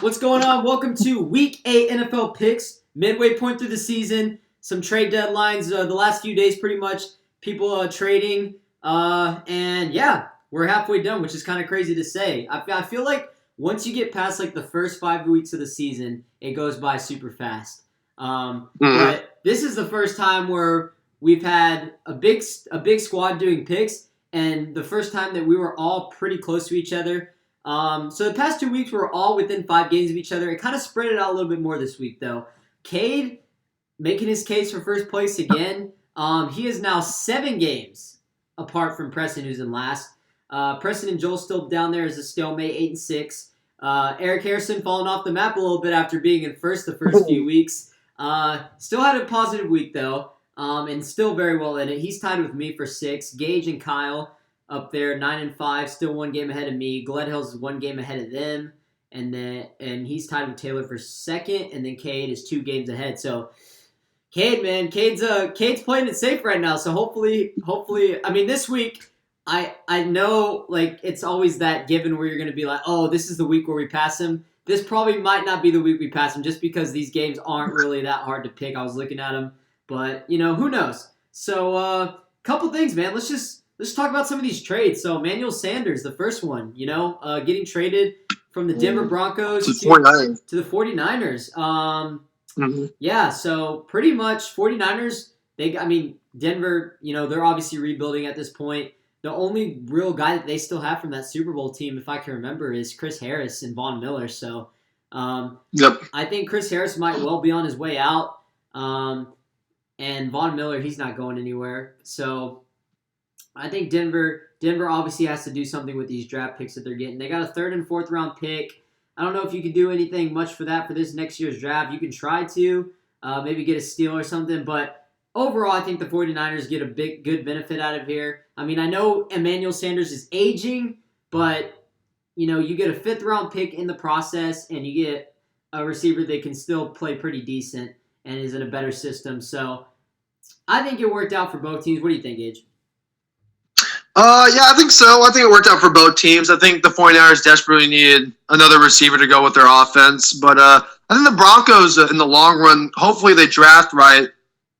What's going on? Welcome to Week 8 NFL Picks, midway point through the season. Some trade deadlines the last few days, pretty much. People trading. And yeah, we're halfway done, which is kind of crazy to say. I feel like once you get past like the first 5 weeks of the season, it goes by super fast. But this is the first time where we've had a big squad doing picks, and the first time that we were all pretty close to each other. So the past 2 weeks we were all within 5 games of each other. It kind of spread it out a little bit more this week, though. Cade making his case for first place again. He is now 7 games apart from Preston, who's in last. Preston and Joel still down there as a stalemate, 8-6. Eric Harrison falling off the map a little bit after being in first the first few weeks. Still had a positive week, though, and still very well in it. He's tied with me for 6. Gage and Kyle up there, 9-5, still 1 game ahead of me. Gledhill's is 1 game ahead of them, and he's tied with Taylor for 2nd, and then Cade is 2 games ahead. So, Cade, man, Cade's playing it safe right now. So hopefully, I mean, this week, I know like it's always that given where you're going to be like, oh, this is the week where we pass him. This probably might not be the week we pass him, just because these games aren't really that hard to pick. I was looking at them, but who knows? So, couple things, man. Let's talk about some of these trades. So, Emmanuel Sanders, the first one, getting traded from the Denver Broncos to the 49ers. Yeah, so pretty much 49ers, Denver, they're obviously rebuilding at this point. The only real guy that they still have from that Super Bowl team, if I can remember, is Chris Harris and Von Miller. So, I think Chris Harris might well be on his way out. And Von Miller, he's not going anywhere. So, I think Denver obviously has to do something with these draft picks that they're getting. They got a 3rd and 4th round pick. I don't know if you could do anything much for that for this next year's draft. You can try to maybe get a steal or something, but overall, I think the 49ers get a good benefit out of here. I mean, I know Emmanuel Sanders is aging, but you get a 5th round pick in the process, and you get a receiver that can still play pretty decent and is in a better system. So I think it worked out for both teams. What do you think, Gage? Yeah, I think so. I think it worked out for both teams. I think the 49ers desperately needed another receiver to go with their offense. But I think the Broncos, in the long run, hopefully they draft right,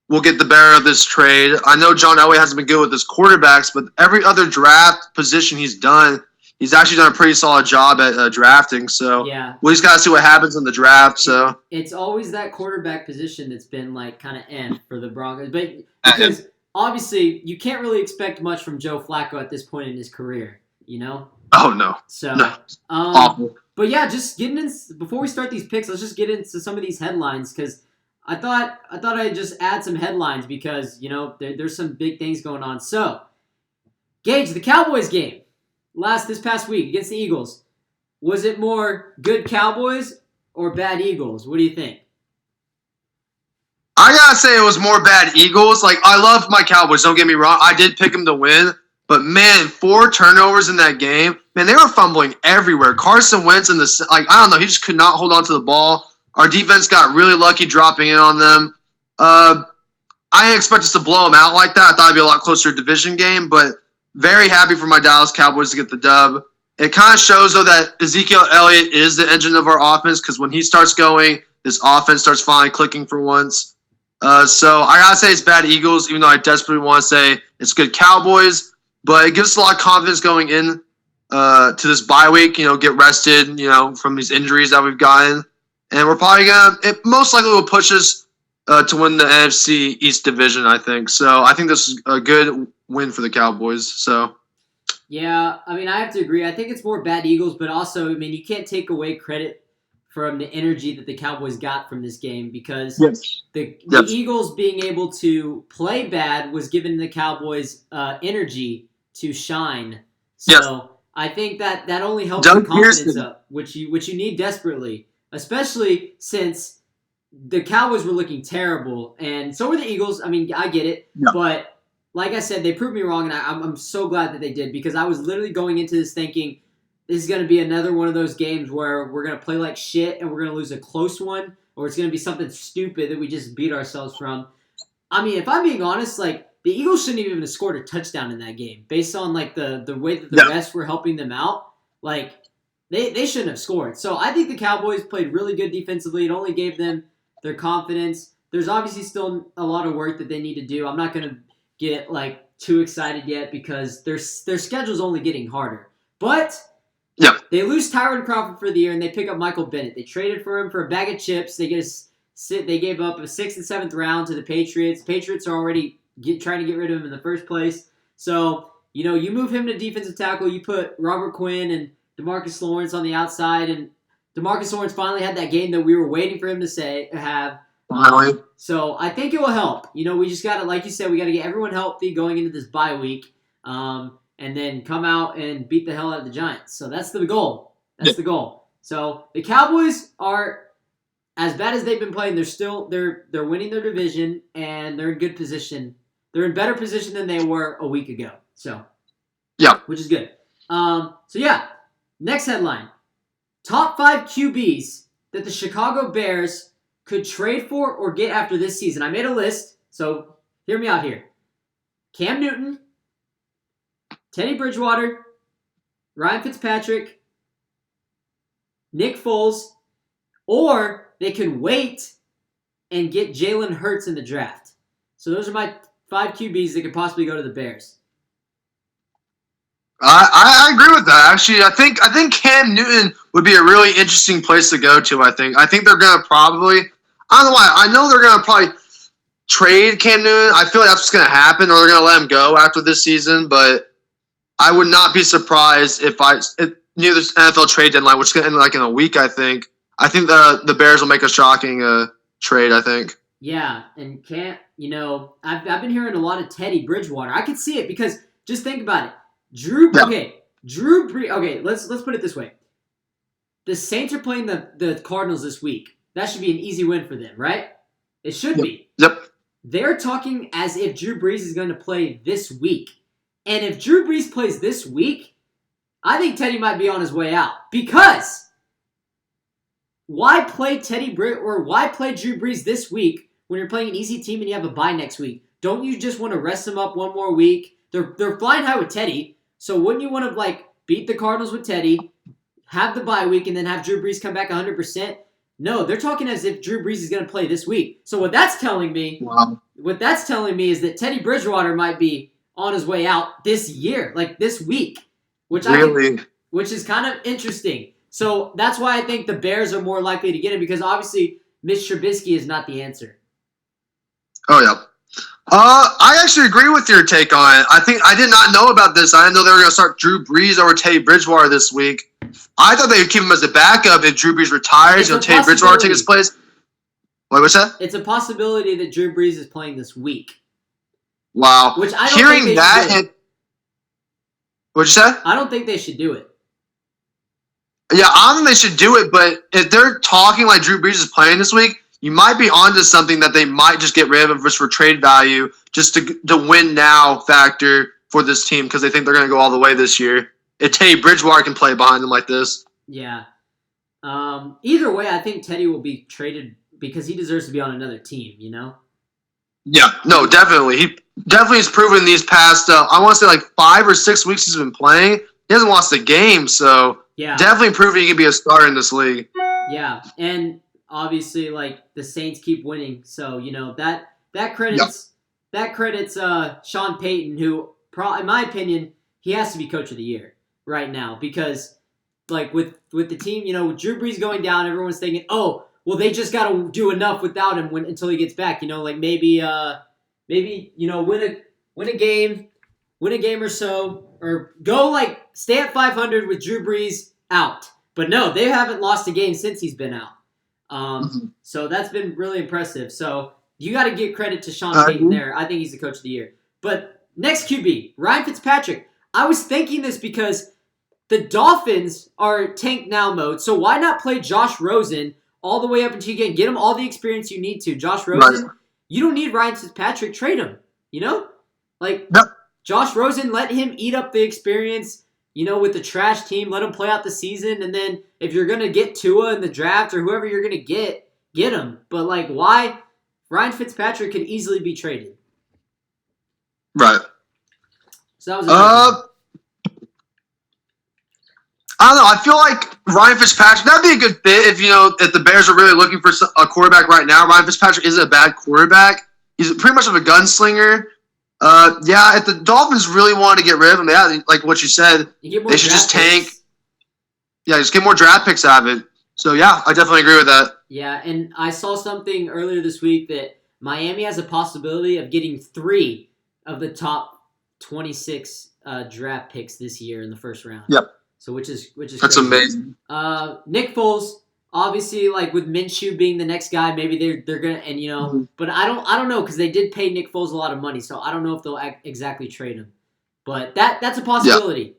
will get the better of this trade. I know John Elway hasn't been good with his quarterbacks, but every other draft position he's actually done a pretty solid job at drafting. So yeah, we just got to see what happens in the draft. So it's always that quarterback position that's been like kind of for the Broncos. But because obviously, you can't really expect much from Joe Flacco at this point in his career, Oh, no. So, no. Awful. But yeah, just getting in, before we start these picks, let's just get into some of these headlines, because I thought I'd just add some headlines because, there's some big things going on. So, Gage, the Cowboys game this past week against the Eagles, was it more good Cowboys or bad Eagles? What do you think? I gotta say it was more bad Eagles. Like, I love my Cowboys, don't get me wrong. I did pick them to win. But, man, 4 turnovers in that game. Man, they were fumbling everywhere. Carson Wentz I don't know. He just could not hold on to the ball. Our defense got really lucky dropping in on them. I didn't expect us to blow them out like that. I thought it'd be a lot closer division game. But very happy for my Dallas Cowboys to get the dub. It kind of shows, though, that Ezekiel Elliott is the engine of our offense, because when he starts going, this offense starts finally clicking for once. So I gotta say it's bad Eagles, even though I desperately want to say it's good Cowboys. But it gives us a lot of confidence going in to this bye week. Get rested, from these injuries that we've gotten, and we're probably it most likely will push us to win the NFC East division, I think. So I think this is a good win for the Cowboys. So. Yeah, I have to agree. I think it's more bad Eagles, but also, you can't take away credit from the energy that the Cowboys got from this game, because the Eagles being able to play bad was giving the Cowboys energy to shine. So I think that only helps the confidence up, which you need desperately, especially since the Cowboys were looking terrible, and so were the Eagles. I get it, but like I said, they proved me wrong, and I'm so glad that they did, because I was literally going into this thinking, this is going to be another one of those games where we're going to play like shit and we're going to lose a close one, or it's going to be something stupid that we just beat ourselves from. If I'm being honest, like, the Eagles shouldn't even have scored a touchdown in that game based on like the way that the refs were helping them out. Like, They shouldn't have scored. So I think the Cowboys played really good defensively. It only gave them their confidence. There's obviously still a lot of work that they need to do. I'm not going to get like too excited yet because their schedule's only getting harder. But Yeah. they lose Tyron Crawford for the year and they pick up Michael Bennett. They traded for him for a bag of chips. They gave up a 6th and 7th round to the Patriots. Patriots are already trying to get rid of him in the first place. So, you move him to defensive tackle. You put Robert Quinn and DeMarcus Lawrence on the outside, and DeMarcus Lawrence finally had that game that we were waiting for him to have. Finally. So I think it will help. We just got to, like you said, we got to get everyone healthy going into this bye week, and then come out and beat the hell out of the Giants. So that's the goal. That's the goal. So the Cowboys are, as bad as they've been playing, they're winning their division and they're in good position. They're in better position than they were a week ago. So Yeah. which is good. Next headline. Top 5 QBs that the Chicago Bears could trade for or get after this season. I made a list, so hear me out here. Cam Newton, Teddy Bridgewater, Ryan Fitzpatrick, Nick Foles, or they can wait and get Jalen Hurts in the draft. So those are my 5 QBs that could possibly go to the Bears. I agree with that. Actually, I think Cam Newton would be a really interesting place to go to. I think they're gonna probably. I don't know why. I know they're gonna probably trade Cam Newton. I feel like that's what's gonna happen, or they're gonna let him go after this season. But I would not be surprised if near this NFL trade deadline, which is gonna end like in a week. I think the Bears will make a shocking trade. I think. Yeah, and I've been hearing a lot of Teddy Bridgewater. I could see it because just think about it. Drew Brees. Okay, let's put it this way. The Saints are playing the Cardinals this week. That should be an easy win for them, right? It should be. Yep. They're talking as if Drew Brees is going to play this week. And if Drew Brees plays this week, I think Teddy might be on his way out. Because why play why play Drew Brees this week when you're playing an easy team and you have a bye next week? Don't you just want to rest him up one more week? They're flying high with Teddy. So wouldn't you want to beat the Cardinals with Teddy, have the bye week, and then have Drew Brees come back 100%? No, they're talking as if Drew Brees is going to play this week. So what that's telling me is that Teddy Bridgewater might be on his way out this year, like this week, which is kind of interesting. So that's why I think the Bears are more likely to get him because obviously Mitch Trubisky is not the answer. Oh yeah. I actually agree with your take on it. I did not know about this. I didn't know they were going to start Drew Brees over Teddy Bridgewater this week. I thought they would keep him as a backup if Drew Brees retires. Teddy Bridgewater take his place. What's that? It's a possibility that Drew Brees is playing this week. Wow. Which I don't think they should do. What'd you say? I don't think they should do it. Yeah, I don't think they should do it, but if they're talking like Drew Brees is playing this week, you might be onto something that they might just get rid of just for trade value, just to win now factor for this team because they think they're going to go all the way this year. If Teddy Bridgewater can play behind them like this. Yeah. Either way, I think Teddy will be traded because he deserves to be on another team, Yeah, no, definitely. He definitely has proven these past, I want to say 5 or 6 weeks he's been playing. He hasn't lost a game, so definitely proving he can be a starter in this league. Yeah, and obviously, the Saints keep winning, so that credits Sean Payton, who, in my opinion, he has to be coach of the year right now because, with the team, Drew Brees going down, everyone's thinking, oh, well, they just got to do enough without him until he gets back. Maybe win a game or so, or go stay at 500 with Drew Brees out. But no, they haven't lost a game since he's been out. So that's been really impressive. So you got to give credit to Sean Payton there. I think he's the coach of the year. But next QB, Ryan Fitzpatrick. I was thinking this because the Dolphins are tank now mode. So why not play Josh Rosen all the way up until you get him all the experience you need to? Josh Rosen, you don't need Ryan Fitzpatrick. Trade him. Josh Rosen, let him eat up the experience. With the trash team, let him play out the season, and then if you're gonna get Tua in the draft or whoever you're gonna get him. But why? Ryan Fitzpatrick could easily be traded. Right. So that was I don't know. I feel like Ryan Fitzpatrick, that'd be a good fit if the Bears are really looking for a quarterback right now. Ryan Fitzpatrick isn't a bad quarterback. He's pretty much of a gunslinger. If the Dolphins really wanted to get rid of him, like what you said, they should just tank. Yeah, just get more draft picks out of it. So, yeah, I definitely agree with that. Yeah, and I saw something earlier this week that Miami has a possibility of getting 3 of the top 26 draft picks this year in the first round. Yep. So which is that's crazy. Amazing. Nick Foles, obviously, like with Minshew being the next guy, maybe they're gonna but I don't know because they did pay Nick Foles a lot of money, so I don't know if they'll exactly trade him. But that's a possibility.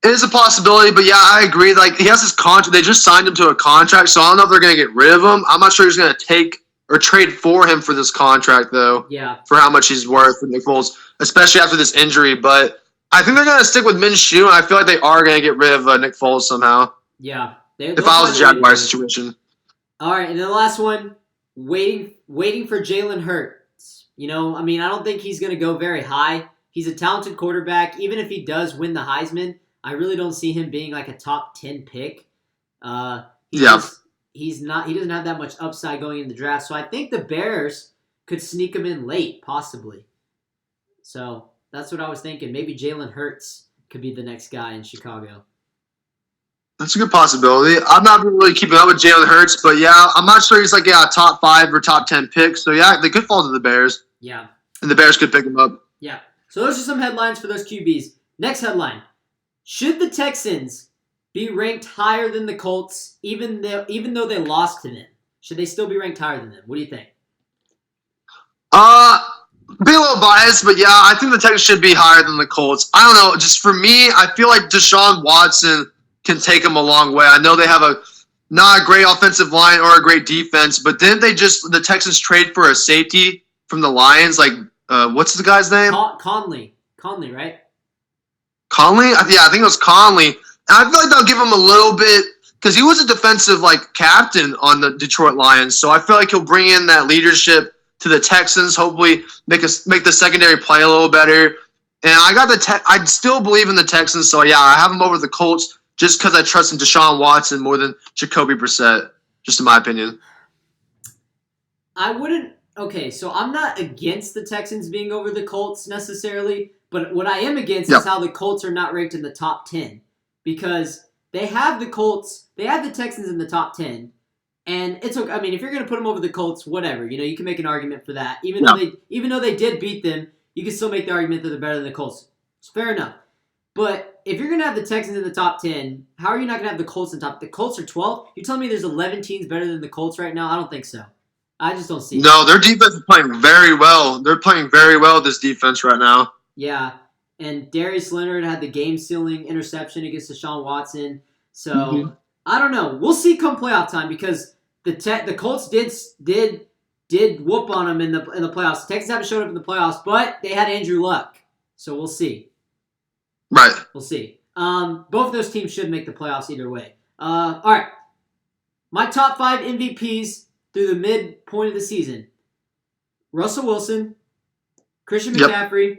It is a possibility, but yeah, I agree. Like he has his contract. They just signed him to a contract, so I don't know if they're gonna get rid of him. I'm not sure he's gonna take or trade for him for this contract though. Yeah. For how much he's worth for Nick Foles, especially after this injury, but. I think they're going to stick with Minshew, and I feel like they are going to get rid of Nick Foles somehow. Yeah. If I was a Jaguars situation. All right, and then the last one, waiting for Jalen Hurts. I don't think he's going to go very high. He's a talented quarterback. Even if he does win the Heisman, I really don't see him being like a top 10 pick. He doesn't have that much upside going in the draft. So I think the Bears could sneak him in late, possibly. So that's what I was thinking. Maybe Jalen Hurts could be the next guy in Chicago. That's a good possibility. I'm not really keeping up with Jalen Hurts, but yeah, I'm not sure he's like a top 5 or top 10 pick. So yeah, they could fall to the Bears. Yeah. And the Bears could pick him up. Yeah. So those are some headlines for those QBs. Next headline. Should the Texans be ranked higher than the Colts even though they lost to them? Should they still be ranked higher than them? What do you think? Be a little biased, but yeah, I think the Texans should be higher than the Colts. I don't know. Just for me, I feel like Deshaun Watson can take them a long way. I know they have not a great offensive line or a great defense, but didn't the Texans trade for a safety from the Lions? Like, what's the guy's name? Conley, right? Conley? Yeah, I think it was Conley. And I feel like they'll give him a little bit because he was a defensive captain on the Detroit Lions. So I feel like he'll bring in that leadership to the Texans, hopefully make the secondary play a little better. And I still believe in the Texans, so yeah, I have them over the Colts just because I trust in Deshaun Watson more than Jacoby Brissett, just in my opinion. I wouldn't. Okay, so I'm not against the Texans being over the Colts necessarily, but what I am against is how the Colts are not ranked in the top 10 because they have the Texans in the top 10. And it's okay. I mean, if you're going to put them over the Colts, whatever. You can make an argument for that. Even though they did beat them, you can still make the argument that they're better than the Colts. It's fair enough. But if you're going to have the Texans in the top 10, how are you not going to have the Colts in top? The Colts are 12? You're telling me there's 11 teams better than the Colts right now? I don't think so. I just don't see it. No, their defense is playing very well. They're playing very well, this defense right now. Yeah. And Darius Leonard had the game-sealing interception against Deshaun Watson. So, I don't know. We'll see come playoff time because the Colts did whoop on them in the playoffs. The Texans haven't showed up in the playoffs, but they had Andrew Luck, so we'll see. Right. We'll see. Both of those teams should make the playoffs either way. All right. My top 5 MVPs through the midpoint of the season: Russell Wilson, Christian McCaffrey,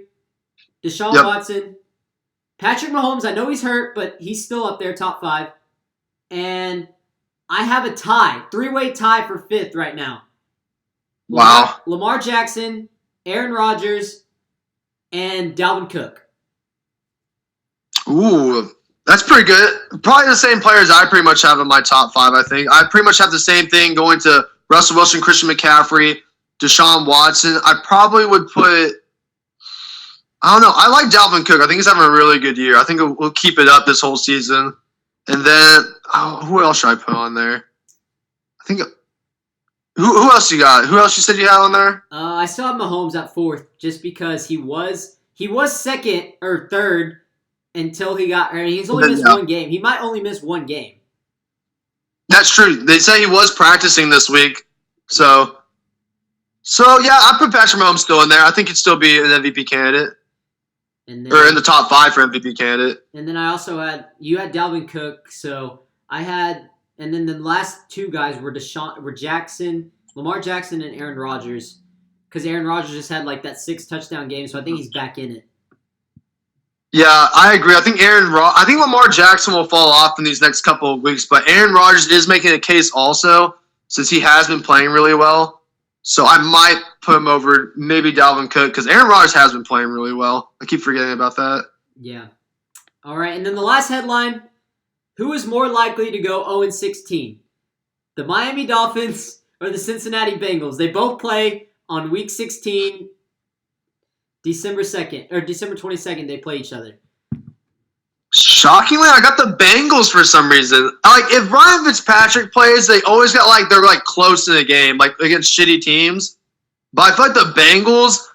Deshaun Watson, Patrick Mahomes. I know he's hurt, but he's still up there, top 5, and I have a 3-way tie for 5th right now. Wow. Lamar Jackson, Aaron Rodgers, and Dalvin Cook. Ooh, that's pretty good. Probably the same players I pretty much have in my top 5, I think. I pretty much have the same thing going to Russell Wilson, Christian McCaffrey, Deshaun Watson. I probably would put I don't know. I like Dalvin Cook. I think he's having a really good year. I think we'll keep it up this whole season. And then, who else should I put on there? I think, who else you got? Who else you said you had on there? I still have Mahomes at 4th just because he was 2nd or 3rd until he got, he's only missed one game. He might only miss one game. That's true. They say he was practicing this week. So yeah, I put Patrick Mahomes still in there. I think he'd still be an MVP candidate. Or in the top 5 for MVP candidate. And then I also you had Dalvin Cook, so I had, and then the last 2 guys were Lamar Jackson and Aaron Rodgers, because Aaron Rodgers just had that 6 touchdown game, so I think he's back in it. Yeah, I agree. I think I think Lamar Jackson will fall off in these next couple of weeks, but Aaron Rodgers is making a case also since he has been playing really well. So I might put him over maybe Dalvin Cook because Aaron Rodgers has been playing really well. I keep forgetting about that. Yeah. All right, and then the last headline: who is more likely to go 0-16? The Miami Dolphins or the Cincinnati Bengals? They both play on Week 16, December 2nd or December 22nd. They play each other. Shockingly, I got the Bengals for some reason. Like if Ryan Fitzpatrick plays, they always got they're close in the game, like against shitty teams. But I feel like the Bengals.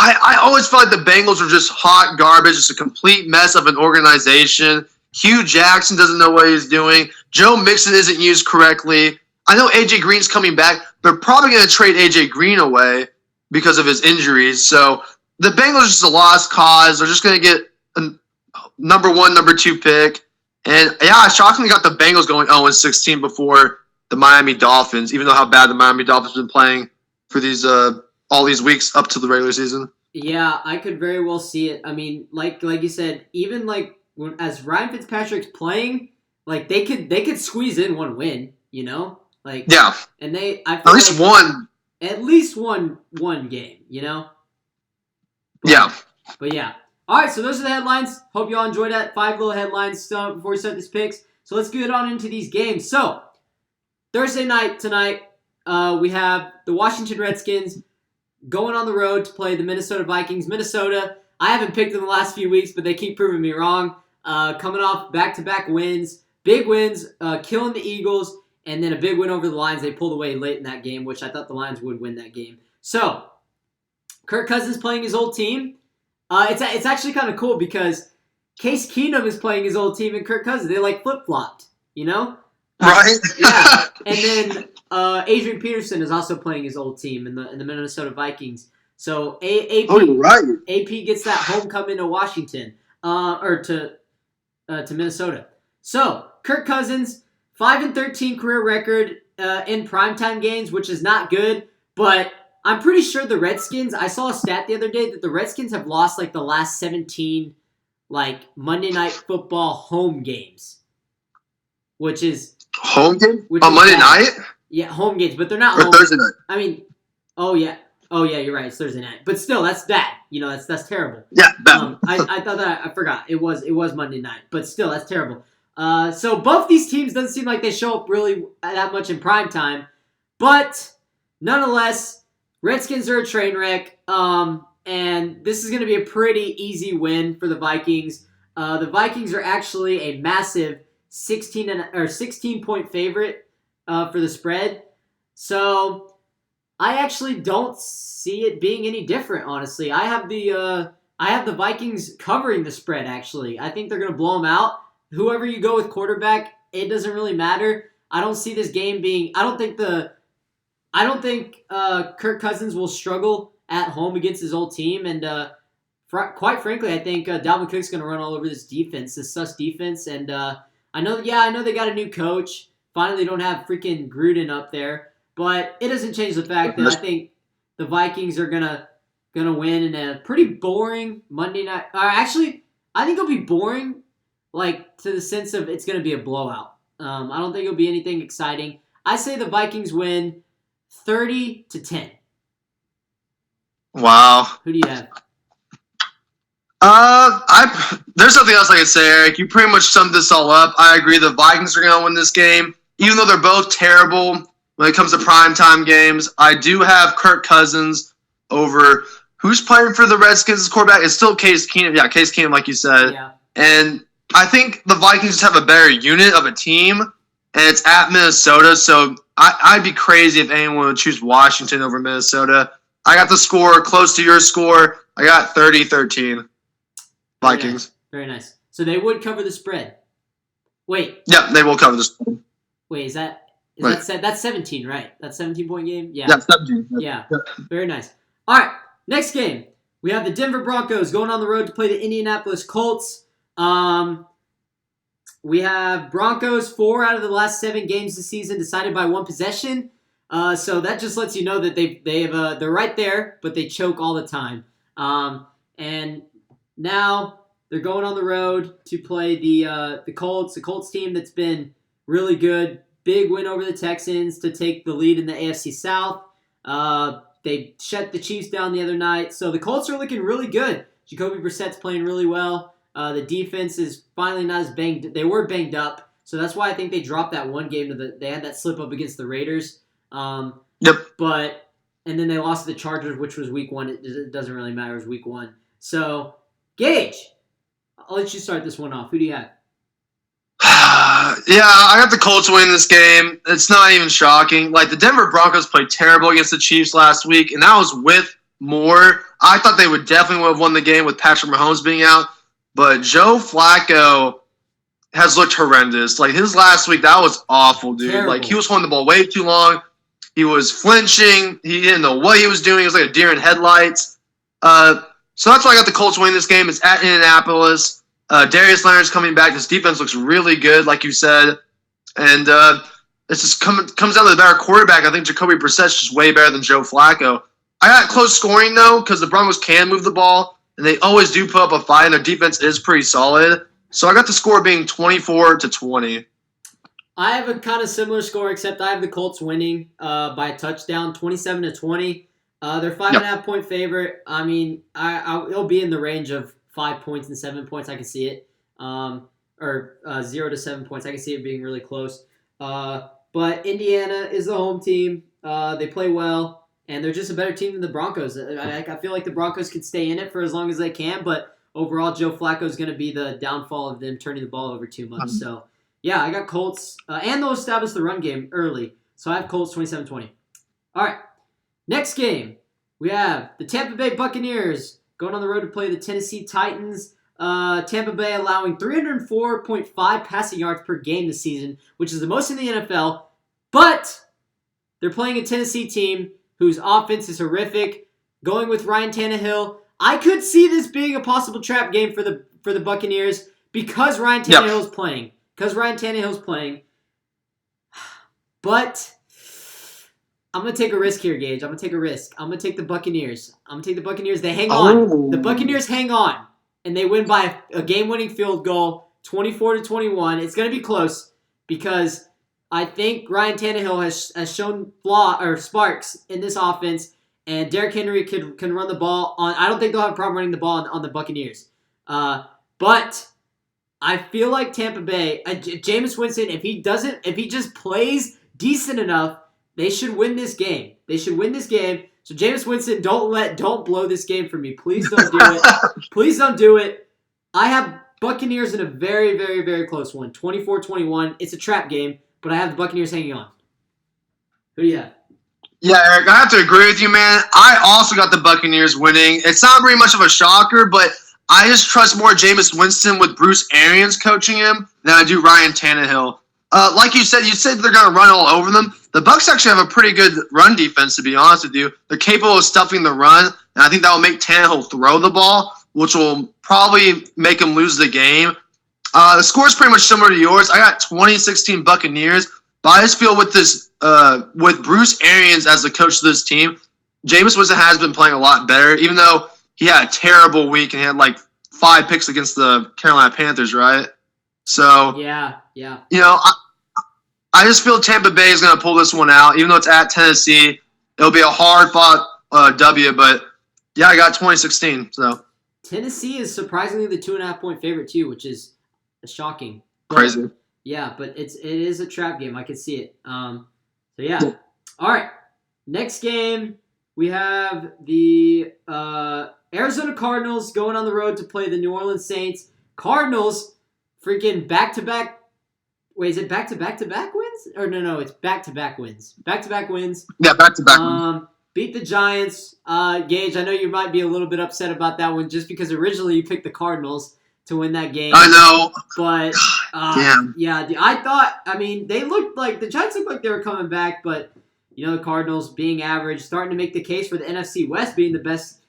I always felt like the Bengals were just hot garbage, just a complete mess of an organization. Hugh Jackson doesn't know what he's doing. Joe Mixon isn't used correctly. I know AJ Green's coming back. They're probably going to trade AJ Green away because of his injuries. So the Bengals are just a lost cause. They're just going to get a number 1, number 2 pick. And yeah, I shockingly got the Bengals going 0-16 before the Miami Dolphins, even though how bad the Miami Dolphins have been playing for these all these weeks up to the regular season. Yeah, I could very well see it. I mean, like you said, even as Ryan Fitzpatrick's playing, they could squeeze in one win, Yeah, and I at least one. At least one game, Yeah. But yeah. All right, so those are the headlines. Hope you all enjoyed that. 5 little headlines before we start these picks. So let's get on into these games. So Thursday night tonight, we have the Washington Redskins going on the road to play the Minnesota Vikings. Minnesota, I haven't picked them the last few weeks, but they keep proving me wrong. Coming off back-to-back wins, big wins, killing the Eagles, and then a big win over the Lions. They pulled away late in that game, which I thought the Lions would win that game. So, Kirk Cousins playing his old team. It's actually kind of cool because Case Keenum is playing his old team and Kirk Cousins. They flip-flopped, Right? Yeah. And then Adrian Peterson is also playing his old team in the Minnesota Vikings. So AP right. AP gets that homecoming to Washington or to Minnesota. So Kirk Cousins, 5-13 career record in primetime games, which is not good, but I'm pretty sure the Redskins. I saw a stat the other day that the Redskins have lost the last 17 Monday Night Football home games, which is home game on Monday night. Yeah, home games, but they're not or home. Thursday night. I mean, oh yeah, you're right. It's Thursday night, but still, that's bad. That's terrible. Yeah, bad. I thought that I forgot it was Monday night, but still, that's terrible. So both these teams doesn't seem like they show up really that much in prime time, but nonetheless, Redskins are a train wreck. And this is going to be a pretty easy win for the Vikings. The Vikings are actually a massive 16-point favorite for the spread. So I actually don't see it being any different. Honestly, I have the Vikings covering the spread. Actually, I think they're going to blow them out. Whoever you go with quarterback, it doesn't really matter. I don't see this game being. I don't think Kirk Cousins will struggle at home against his old team, and quite frankly, I think Dalvin Cook's going to run all over this defense, this sus defense. And I know they got a new coach. Finally, don't have freaking Gruden up there, but it doesn't change the fact that I think the Vikings are gonna win in a pretty boring Monday night. Actually, I think it'll be boring, to the sense of it's gonna be a blowout. I don't think it'll be anything exciting. I say the Vikings win 30-10. Wow. Who do you have? There's something else I could say, Eric. You pretty much summed this all up. I agree. The Vikings are going to win this game, even though they're both terrible when it comes to primetime games. I do have Kirk Cousins over who's playing for the Redskins as quarterback. It's still Case Keenum. Yeah, Case Keenum, like you said. Yeah. And I think the Vikings just have a better unit of a team, and it's at Minnesota. So I'd be crazy if anyone would choose Washington over Minnesota. I got the score close to your score. I got 30-13. Vikings. Very nice. So they would cover the spread. Wait. Yep, they will cover the spread. Wait, is that Right. that's 17, right? That's 17-point game? Yeah. Yeah, 17. Yeah. Very nice. All right. Next game. We have the Denver Broncos going on the road to play the Indianapolis Colts. We have Broncos 4 out of the last 7 games this season decided by 1 possession. So that just lets you know that they're right there, but they choke all the time. And now They're going on the road to play the Colts. The Colts team that's been really good. Big win over the Texans to take the lead in the AFC South. They shut the Chiefs down the other night. So the Colts are looking really good. Jacoby Brissett's playing really well. The defense is finally not as banged. They were banged up. So that's why I think they dropped that one game. They had that slip up against the Raiders. And then they lost to the Chargers, which was week 1. It doesn't really matter. It was week 1. So, Gage, I'll let you start this one off. Who do you have? Yeah, I got the Colts winning this game. It's not even shocking. Like, the Denver Broncos played terrible against the Chiefs last week, and that was with more. I thought they would definitely have won the game with Patrick Mahomes being out, but Joe Flacco has looked horrendous. Like, his last week, that was awful, dude. Terrible. Like, he was holding the ball way too long. He was flinching. He didn't know what he was doing. He was like a deer in headlights. So that's why I got the Colts winning this game. It's at Indianapolis. Darius Leonard's coming back. His defense looks really good, like you said. And it's just comes down to the better quarterback. I think Jacoby Brissett's just way better than Joe Flacco. I got close scoring, though, because the Broncos can move the ball, and they always do put up a fight, and their defense is pretty solid. So I got the score being 24-20. I have a kind of similar score, except I have the Colts winning by a touchdown, 27-20. They're 5.5-point favorite. I mean, it'll be in the range of 5 points and 7 points. I can see it. Or 0 to 7 points. I can see it being really close. But Indiana is the home team. They play well, and they're just a better team than the Broncos. I feel like the Broncos can stay in it for as long as they can, but overall, Joe Flacco is going to be the downfall of them turning the ball over too much. So, yeah, I got Colts, and they'll establish the run game early. So I have Colts 27-20. All right, next game, we have the Tampa Bay Buccaneers going on the road to play the Tennessee Titans. Tampa Bay allowing 304.5 passing yards per game this season, which is the most in the NFL. But they're playing a Tennessee team whose offense is horrific. Going with Ryan Tannehill, I could see this being a possible trap game for the Buccaneers because Ryan Tannehill is playing. But I'm going to take a risk here, Gage. I'm going to take a risk. I'm going to take the Buccaneers. They hang on. The Buccaneers hang on. And they win by a game-winning field goal, 24-21. It's going to be close because I think Ryan Tannehill has shown sparks in this offense, and Derrick Henry can run the ball on. I don't think they'll have a problem running the ball on the Buccaneers. But I feel like Tampa Bay, Jameis Winston, if he just plays decent enough, they should win this game. So Jameis Winston, don't blow this game for me. Please don't do it. Please don't do it. I have Buccaneers in a very, very, very close one. 24-21. It's a trap game, but I have the Buccaneers hanging on. Who do you have? Yeah, Eric, I have to agree with you, man. I also got the Buccaneers winning. It's not very much of a shocker, but I just trust more Jameis Winston with Bruce Arians coaching him than I do Ryan Tannehill. Like you said they're going to run all over them. The Bucs actually have a pretty good run defense, to be honest with you. They're capable of stuffing the run, and I think that will make Tannehill throw the ball, which will probably make him lose the game. The score is pretty much similar to yours. I got 2016 Buccaneers, but I just feel with this, with Bruce Arians as the coach of this team, Jameis Winston has been playing a lot better, even though he had a terrible week and he had like 5 picks against the Carolina Panthers, right? So yeah. I just feel Tampa Bay is going to pull this one out, even though it's at Tennessee. It'll be a hard-fought W, but yeah, I got 2016. So Tennessee is surprisingly the 2.5-point favorite too, which is shocking. Crazy. Yeah, but it is a trap game. I can see it. So yeah. All right. Next game, we have the Arizona Cardinals going on the road to play the New Orleans Saints. Cardinals freaking back-to-back. Wait, is it back-to-back-to-back wins? Or no, it's back-to-back wins. Back-to-back wins. Yeah, back-to-back. Beat the Giants. Gage, I know you might be a little bit upset about that one just because originally you picked the Cardinals to win that game. I know. But, damn. Yeah, the Giants looked like they were coming back, but, the Cardinals being average, starting to make the case for the NFC West being the best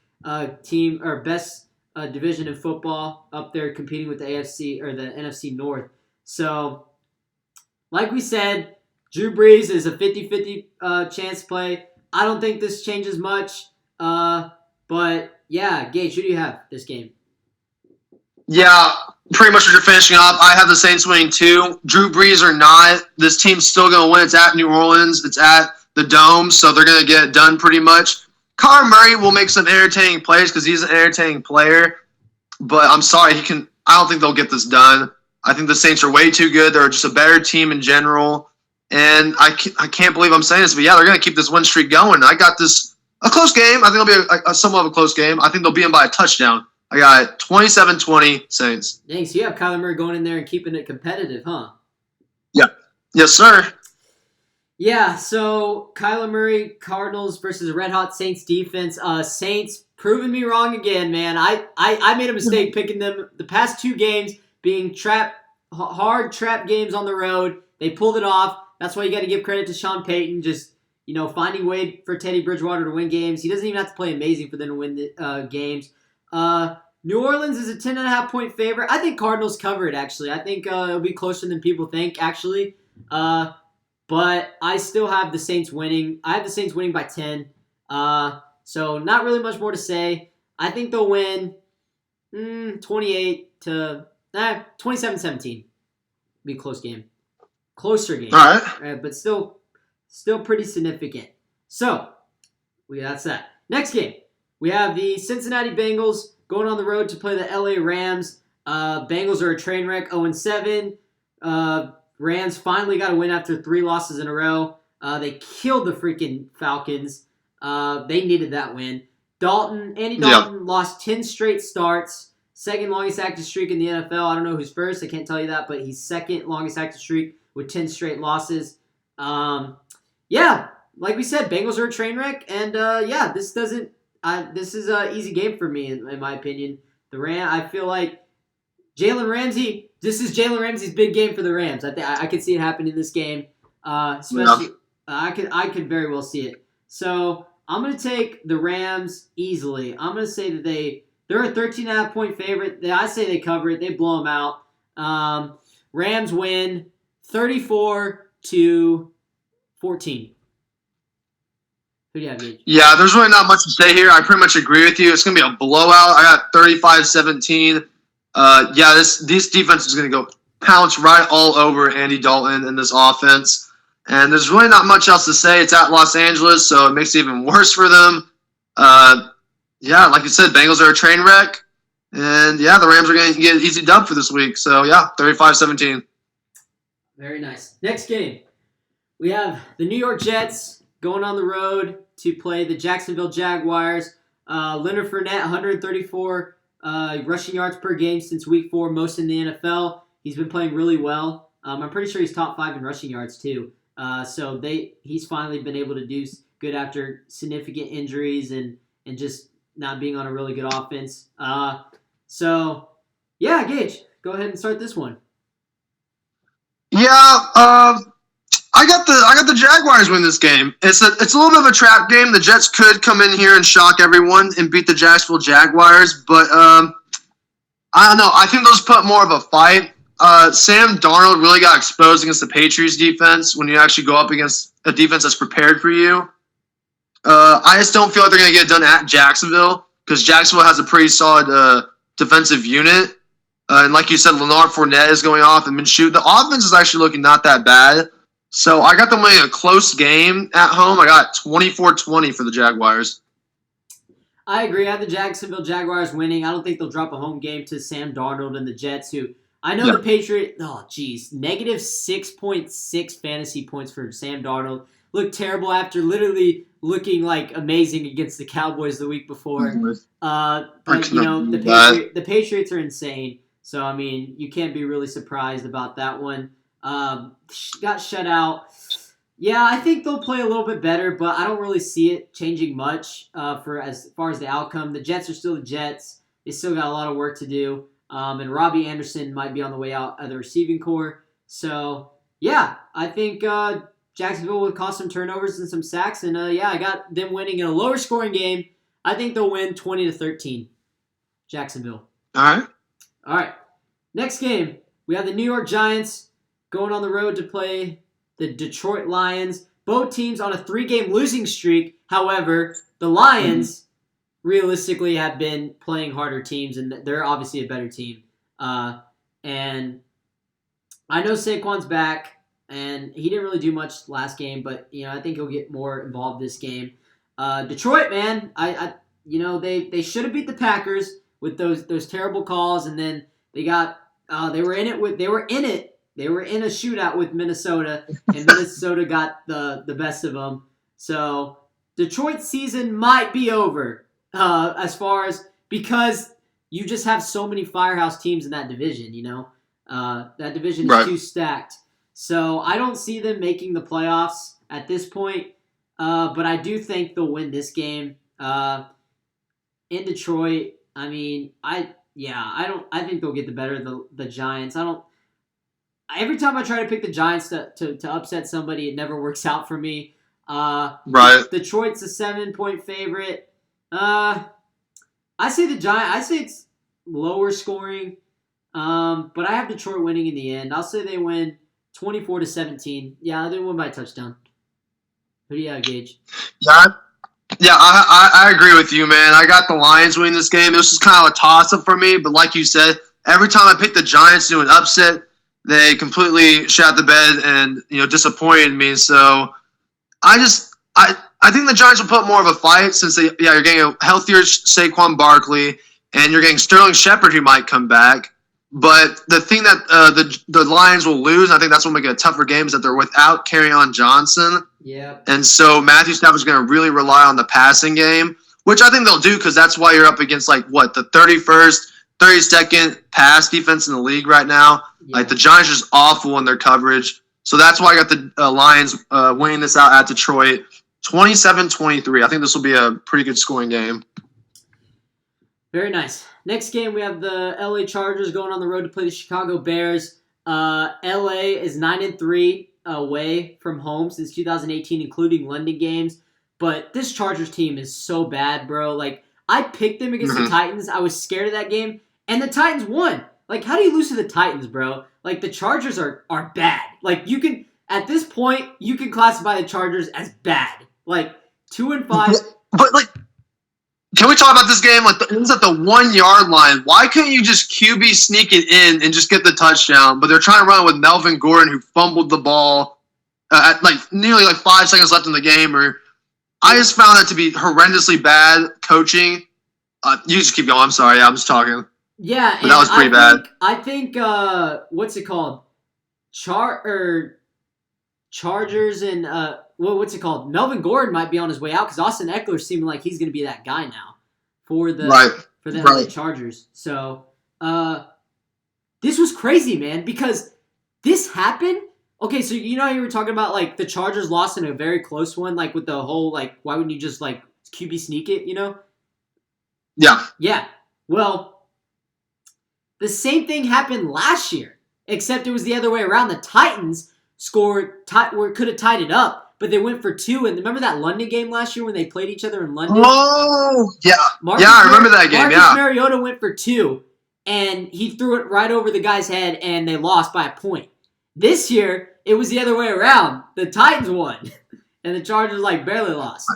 team or best division in football up there competing with the AFC or the NFC North. So, like we said, Drew Brees is a 50-50 chance play. I don't think this changes much. But, yeah, Gage, who do you have this game? Yeah, pretty much what you're finishing up. I have the Saints winning too. Drew Brees or not, this team's still going to win. It's at New Orleans. It's at the Dome, so they're going to get it done pretty much. Kyler Murray will make some entertaining plays because he's an entertaining player, but I'm sorry, I don't think they'll get this done. I think the Saints are way too good. They're just a better team in general, and I can't believe I'm saying this, but yeah, they're going to keep this win streak going. I got this a close game. I think it'll be a somewhat of a close game. I think they'll beat them by a touchdown. I got 27-20 Saints. Dang, so you have Kyler Murray going in there and keeping it competitive, huh? Yeah. Yes, sir. Yeah, so Kyler Murray, Cardinals versus the Red Hot Saints defense. Saints proving me wrong again, man. I made a mistake picking them the past 2 games being hard trap games on the road. They pulled it off. That's why you got to give credit to Sean Payton, just finding a way for Teddy Bridgewater to win games. He doesn't even have to play amazing for them to win the games. New Orleans is a 10.5-point favorite. I think Cardinals cover it, actually. I think it'll be closer than people think, actually. But I still have the Saints winning. I have the Saints winning by 10. So not really much more to say. I think they'll win 27-17. Be a close game. Closer game. All right. But still pretty significant. So, that's that. Next game. We have the Cincinnati Bengals going on the road to play the LA Rams. Bengals are a train wreck, 0-7. Rams finally got a win after 3 losses in a row. They killed the freaking Falcons. They needed that win. Andy Dalton lost 10 straight starts. Second longest active streak in the NFL. I don't know who's first. I can't tell you that, but he's second longest active streak with 10 straight losses. Yeah, like we said, Bengals are a train wreck, and this is an easy game for me in my opinion. I feel like Jalen Ramsey. This is Jalen Ramsey's big game for the Rams. I could see it happen in this game. Especially, I could very well see it. So I'm gonna take the Rams easily. I'm gonna say that they're a 13.5-point favorite. I say they cover it. They blow them out. Rams win 34-14. Who do you have, Gage? Yeah, there's really not much to say here. I pretty much agree with you. It's going to be a blowout. I got 35-17. This defense is going to go pounce right all over Andy Dalton in this offense. And there's really not much else to say. It's at Los Angeles, so it makes it even worse for them. Like you said, Bengals are a train wreck. And, the Rams are going to get an easy dub for this week. So, 35-17. Very nice. Next game, we have the New York Jets going on the road to play the Jacksonville Jaguars. Leonard Fournette, 134 rushing yards per game since week 4, most in the NFL. He's been playing really well. I'm pretty sure he's top 5 in rushing yards too. He's finally been able to do good after significant injuries and just not being on a really good offense. Gage, go ahead and start this one. I got the Jaguars win this game. It's a little bit of a trap game. The Jets could come in here and shock everyone and beat the Jacksonville Jaguars, but I don't know. I think they'll just put more of a fight. Sam Darnold really got exposed against the Patriots defense when you actually go up against a defense that's prepared for you. I just don't feel like they're going to get it done at Jacksonville because Jacksonville has a pretty solid defensive unit. And like you said, Leonard Fournette is going off and Minshew. The offense is actually looking not that bad. So I got them winning a close game at home. I got 24-20 for the Jaguars. I agree. I have the Jacksonville Jaguars winning. I don't think they'll drop a home game to Sam Darnold and the Jets, who I know the Patriots. Oh, geez, negative 6.6 fantasy points for Sam Darnold. Looked terrible after literally looking like amazing against the Cowboys the week before. But the Patriots are insane. So I mean, you can't be really surprised about that one. Got shut out. Yeah, I think they'll play a little bit better, but I don't really see it changing much for as far as the outcome. The Jets are still the Jets. They still got a lot of work to do. And Robbie Anderson might be on the way out of the receiving corps. So, I think Jacksonville will cause some turnovers and some sacks. And, I got them winning in a lower scoring game. I think they'll win 20-13. Jacksonville. All right. Next game, we have the New York Giants going on the road to play the Detroit Lions. Both teams on a 3-game losing streak. However, the Lions realistically have been playing harder teams, and they're obviously a better team. And I know Saquon's back, and he didn't really do much last game, but I think he'll get more involved this game. Detroit, man, they should have beat the Packers with those terrible calls, and then they were in a shootout with Minnesota, and Minnesota got the best of them. So Detroit's season might be over because you just have so many firehouse teams in that division. That division is too stacked. So I don't see them making the playoffs at this point, but I do think they'll win this game in Detroit. I think they'll get the better of the Giants. Every time I try to pick the Giants to upset somebody, it never works out for me. Detroit's a 7-point favorite. I say the Giants. I say it's lower scoring, but I have Detroit winning in the end. I'll say they win 24-17. Yeah, they win by a touchdown. Who do you have, Gage? Yeah, I agree with you, man. I got the Lions winning this game. It was just kind of a toss-up for me, but like you said, every time I pick the Giants to do an upset, they completely shat the bed and disappointed me. So I think the Giants will put more of a fight since you're getting a healthier Saquon Barkley and you're getting Sterling Shepard who might come back. But the thing that the Lions will lose, and I think that's what will make it a tougher game, is that they're without Kerryon Johnson. Yeah. And so Matthew Stafford is going to really rely on the passing game, which I think they'll do because that's why you're up against the 31st, 32nd pass defense in the league right now. Yeah. The Giants are just awful in their coverage. So that's why I got the Lions winning this out at Detroit, 27-23. I think this will be a pretty good scoring game. Very nice. Next game, we have the LA Chargers going on the road to play the Chicago Bears. LA is 9-3 away from home since 2018, including London games. But this Chargers team is so bad, bro. I picked them against the Titans. I was scared of that game, and the Titans won. How do you lose to the Titans, bro? The Chargers are bad. At this point, you can classify the Chargers as bad. 2-5. But can we talk about this game? It was at the 1 yard line. Why couldn't you just QB sneak it in and just get the touchdown? But they're trying to run with Melvin Gordon, who fumbled the ball at nearly 5 seconds left in the game. I just found that to be horrendously bad coaching. You just keep going. I'm sorry. I'm just talking. Yeah, but that was pretty bad. I think what's it called? Chargers and what's it called? Melvin Gordon might be on his way out because Austin Eckler's seeming like he's going to be that guy now for the LA Chargers. So this was crazy, man, because this happened. Okay, so how you were talking about the Chargers lost in a very close one, with the whole why wouldn't you just QB sneak it, Yeah. Yeah. Well, the same thing happened last year, except it was the other way around. The Titans could have tied it up, but they went for 2. And remember that London game last year when they played each other in London? Oh, yeah. I remember that game, Marcus Mariota went for 2, and he threw it right over the guy's head, and they lost by a point. This year, it was the other way around. The Titans won, and the Chargers barely lost.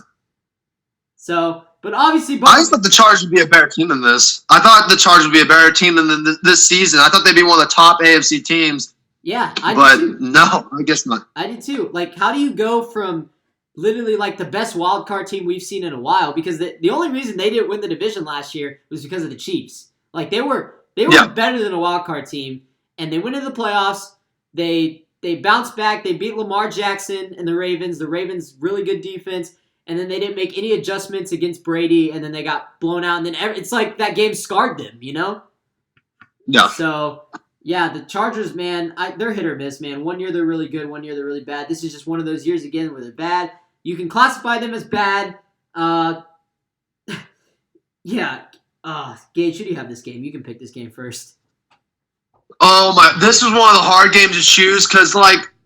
So, but obviously, I just thought the Chargers would be a better team than this. I thought the Chargers would be a better team than this season. I thought they'd be one of the top AFC teams. Yeah, I did too. No, I guess not. I did too. How do you go from literally the best wild card team we've seen in a while? Because the only reason they didn't win the division last year was because of the Chiefs. They were better than a wild card team, and they went into the playoffs. They bounced back. They beat Lamar Jackson and the Ravens. The Ravens really good defense, and then they didn't make any adjustments against Brady, and then they got blown out. And then it's that game scarred them, Yeah. So. Yeah, the Chargers, man, they're hit or miss, man. 1 year they're really good, 1 year they're really bad. This is just one of those years again where they're bad. You can classify them as bad. Yeah. Gage, who do you have this game? You can pick this game first. Oh my! This is one of the hard games to choose because,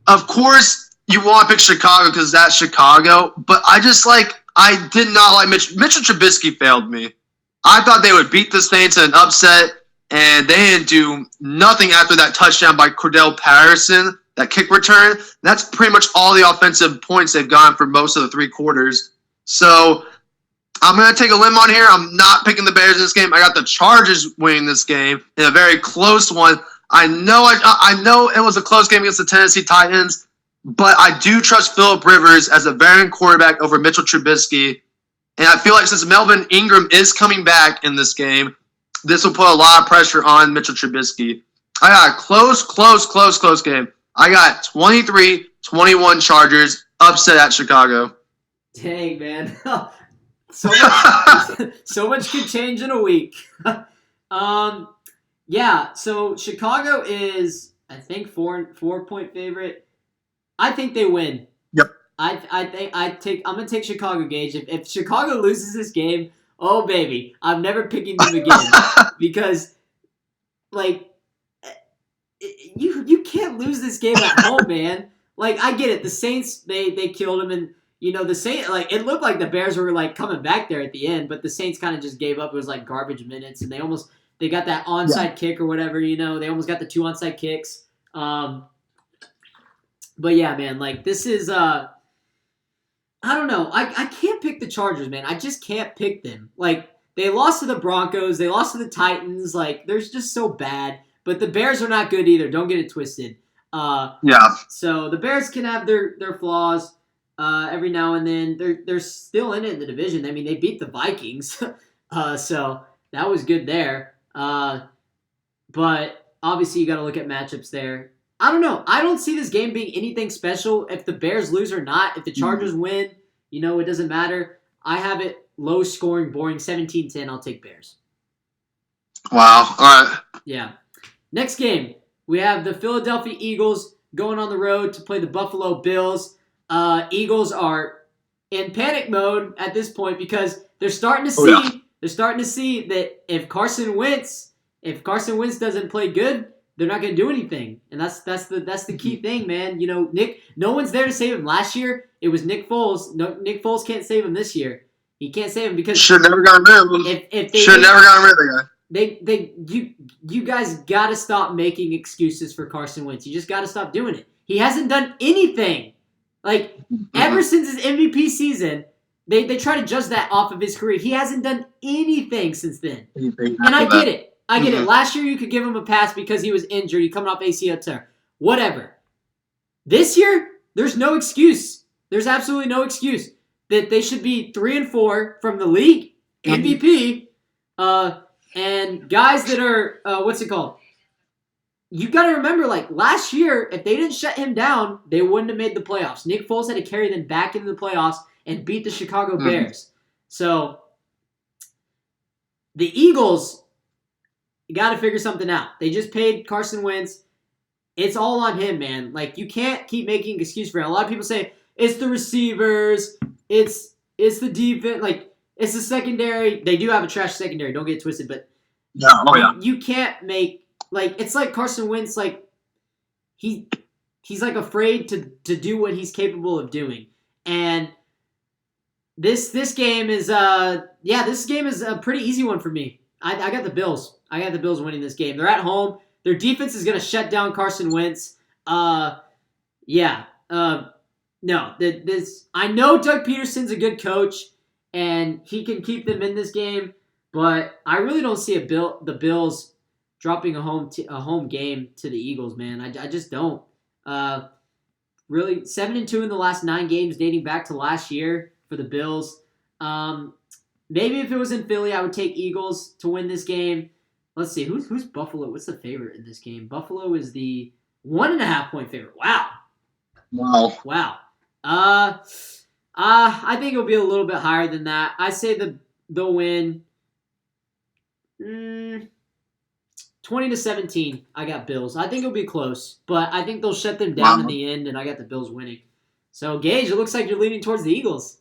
of course, you want to pick Chicago because that's Chicago. But I did not like Mitchell Trubisky failed me. I thought they would beat the Saints in an upset. And they didn't do nothing after that touchdown by Cordell Patterson, that kick return. That's pretty much all the offensive points they've gotten for most of the 3 quarters. So I'm going to take a limb on here. I'm not picking the Bears in this game. I got the Chargers winning this game in a very close one. I know it was a close game against the Tennessee Titans, but I do trust Phillip Rivers as a veteran quarterback over Mitchell Trubisky. And I feel like since Melvin Ingram is coming back in this game, this will put a lot of pressure on Mitchell Trubisky. I got a close game. I got 23-21 Chargers, upset at Chicago. Dang, man. So much could change in a week. Yeah, so Chicago is, I think, 4-point favorite. I think they win. Yep. I'm gonna take Chicago, Gage. If Chicago loses this game, oh baby, I'm never picking them again because, like, you can't lose this game at home, man. Like, I get it. The Saints they killed them, and the Saints, like, it looked like the Bears were like coming back there at the end, but the Saints kind of just gave up. It was like garbage minutes, and they got that onside kick or whatever. They almost got the 2 onside kicks. But yeah, man, like, this is I don't know. I can't pick the Chargers, man. I just can't pick them. Like, they lost to the Broncos, they lost to the Titans. Like, they're just so bad. But the Bears are not good either. Don't get it twisted. Yeah. So the Bears can have their flaws every now and then. They're still in it in the division. I mean, they beat the Vikings, so that was good there. But obviously, you got to look at matchups there. I don't know. I don't see this game being anything special. If the Bears lose or not, if the Chargers win, it doesn't matter. I have it low scoring, boring, 17-10. I'll take Bears. Wow. All right. Yeah. Next game, we have the Philadelphia Eagles going on the road to play the Buffalo Bills. Eagles are in panic mode at this point because they're starting to see that if Carson Wentz doesn't play good, they're not going to do anything. And that's the key thing, man. No one's there to save him. Last year, it was Nick Foles. No, Nick Foles can't save him this year. He can't save him because should never gotten rid of him. Should never gotten rid of the guy. You guys got to stop making excuses for Carson Wentz. You just got to stop doing it. He hasn't done anything. Like, ever since his MVP season, they try to judge that off of his career. He hasn't done anything since then. And I get it. I get it. Last year, you could give him a pass because he was injured. He coming off ACL tear. Whatever. This year, there's no excuse. There's absolutely no excuse that they should be 3-4 from the league, MVP, and guys that are, what's it called? You got to remember, like, last year, if they didn't shut him down, they wouldn't have made the playoffs. Nick Foles had to carry them back into the playoffs and beat the Chicago Bears. So, the Eagles, you got to figure something out. They just paid Carson Wentz. It's all on him, man. Like, you can't keep making an excuse for him. A lot of people say, it's the receivers, it's the defense, like, it's the secondary. They do have a trash secondary, don't get it twisted, but you can't make, like, it's like Carson Wentz, like, he's like afraid to do what he's capable of doing. And this game is a pretty easy one for me. I got the Bills. I got the Bills winning this game. They're at home. Their defense is going to shut down Carson Wentz. No, I know Doug Peterson's a good coach, and he can keep them in this game, but I really don't see the Bills dropping a home game to the Eagles, man. I just don't. Really, 7-2 in the last 9 games dating back to last year for the Bills. Maybe if it was in Philly, I would take Eagles to win this game. Let's see, who's Buffalo? What's the favorite in this game? Buffalo is the 1.5-point favorite. Wow. I think it'll be a little bit higher than that. I say they'll win 20-17. I got Bills. I think it'll be close, but I think they'll shut them down in the end, and I got the Bills winning. So, Gage, it looks like you're leaning towards the Eagles.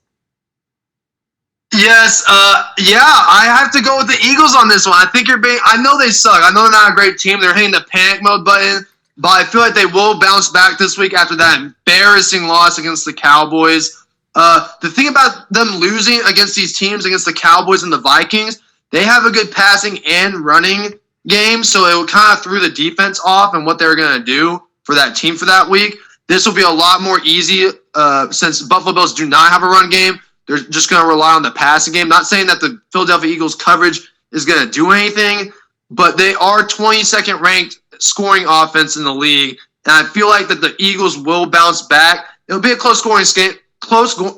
Yes, I have to go with the Eagles on this one. I know they suck. I know they're not a great team. They're hitting the panic mode button, but I feel like they will bounce back this week after that embarrassing loss against the Cowboys. The thing about them losing against these teams, against the Cowboys and the Vikings, they have a good passing and running game, so it kind of threw the defense off and what they were going to do for that team for that week. This will be a lot more easy since Buffalo Bills do not have a run game. they're just going to rely on the passing game. Not saying that the Philadelphia Eagles coverage is going to do anything, but they are 22nd ranked scoring offense in the league, and I feel like that the Eagles will bounce back. It'll be a close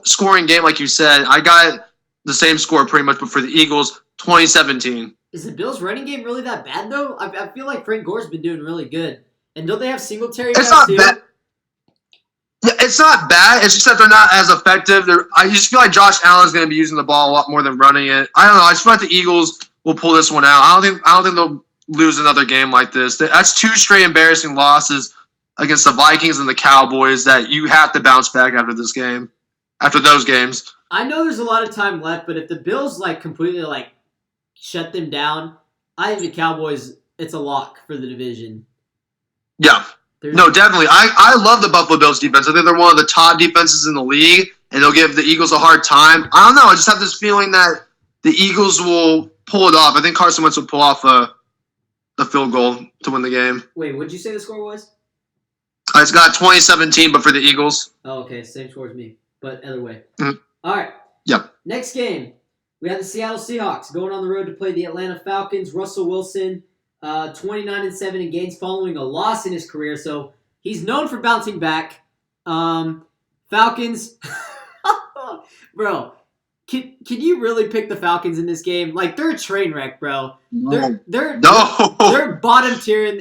scoring game, like you said. I got the same score pretty much, but for the Eagles, 2017. Is the Bills' running game really that bad, though? I feel like Frank Gore's been doing really good. And don't they have Singletary It's now, not too? bad. Yeah, it's not bad. It's just that they're not as effective. I just feel like Josh Allen's going to be using the ball a lot more than running it. I don't know. I just feel like the Eagles will pull this one out. I don't think they'll lose another game like this. That's 2 straight embarrassing losses against the Vikings and the Cowboys that you have to bounce back after this game, after those games. I know there's a lot of time left, but if the Bills completely shut them down, I think the Cowboys, it's a lock for the division. Yeah. No, definitely. I love the Buffalo Bills defense. I think they're one of the top defenses in the league, and they'll give the Eagles a hard time. I don't know. I just have this feeling that the Eagles will pull it off. I think Carson Wentz will pull off a field goal to win the game. Wait, what did you say the score was? It's got 2017, but for the Eagles. Oh, okay. Same score as me, but other way. Mm-hmm. All right. Yep. Next game, we have the Seattle Seahawks going on the road to play the Atlanta Falcons. Russell Wilson, 29-7 in gains following a loss in his career, so he's known for bouncing back. Falcons, bro, can you really pick the Falcons in this game? They're a train wreck, bro. They're bottom tier in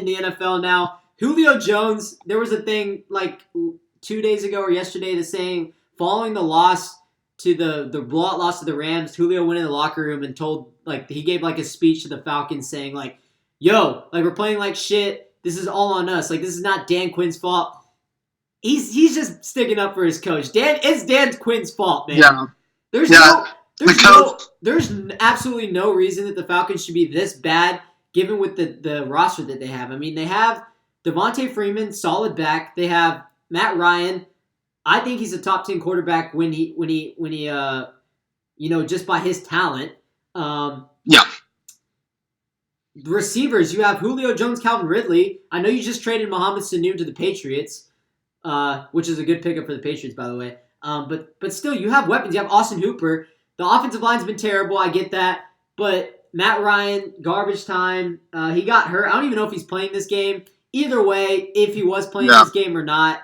the NFL now. Julio Jones, there was a thing 2 days ago or yesterday that's saying following the loss to the blowout loss to the Rams, Julio went in the locker room and told he gave a speech to the Falcons saying yo, we're playing like shit. This is all on us. This is not Dan Quinn's fault. He's just sticking up for his coach. It's Dan Quinn's fault, man. Yeah. There's absolutely no reason that the Falcons should be this bad given with the roster that they have. I mean, they have Devontae Freeman, solid back. They have Matt Ryan. I think he's a top 10 quarterback when he just by his talent. Yeah. Receivers, you have Julio Jones, Calvin Ridley. I know you just traded Mohamed Sanu to the Patriots, which is a good pickup for the Patriots, by the way. But still, you have weapons. You have Austin Hooper. The offensive line's been terrible. I get that. But Matt Ryan, garbage time. He got hurt. I don't even know if he's playing this game. Either way, if he was playing this game or not,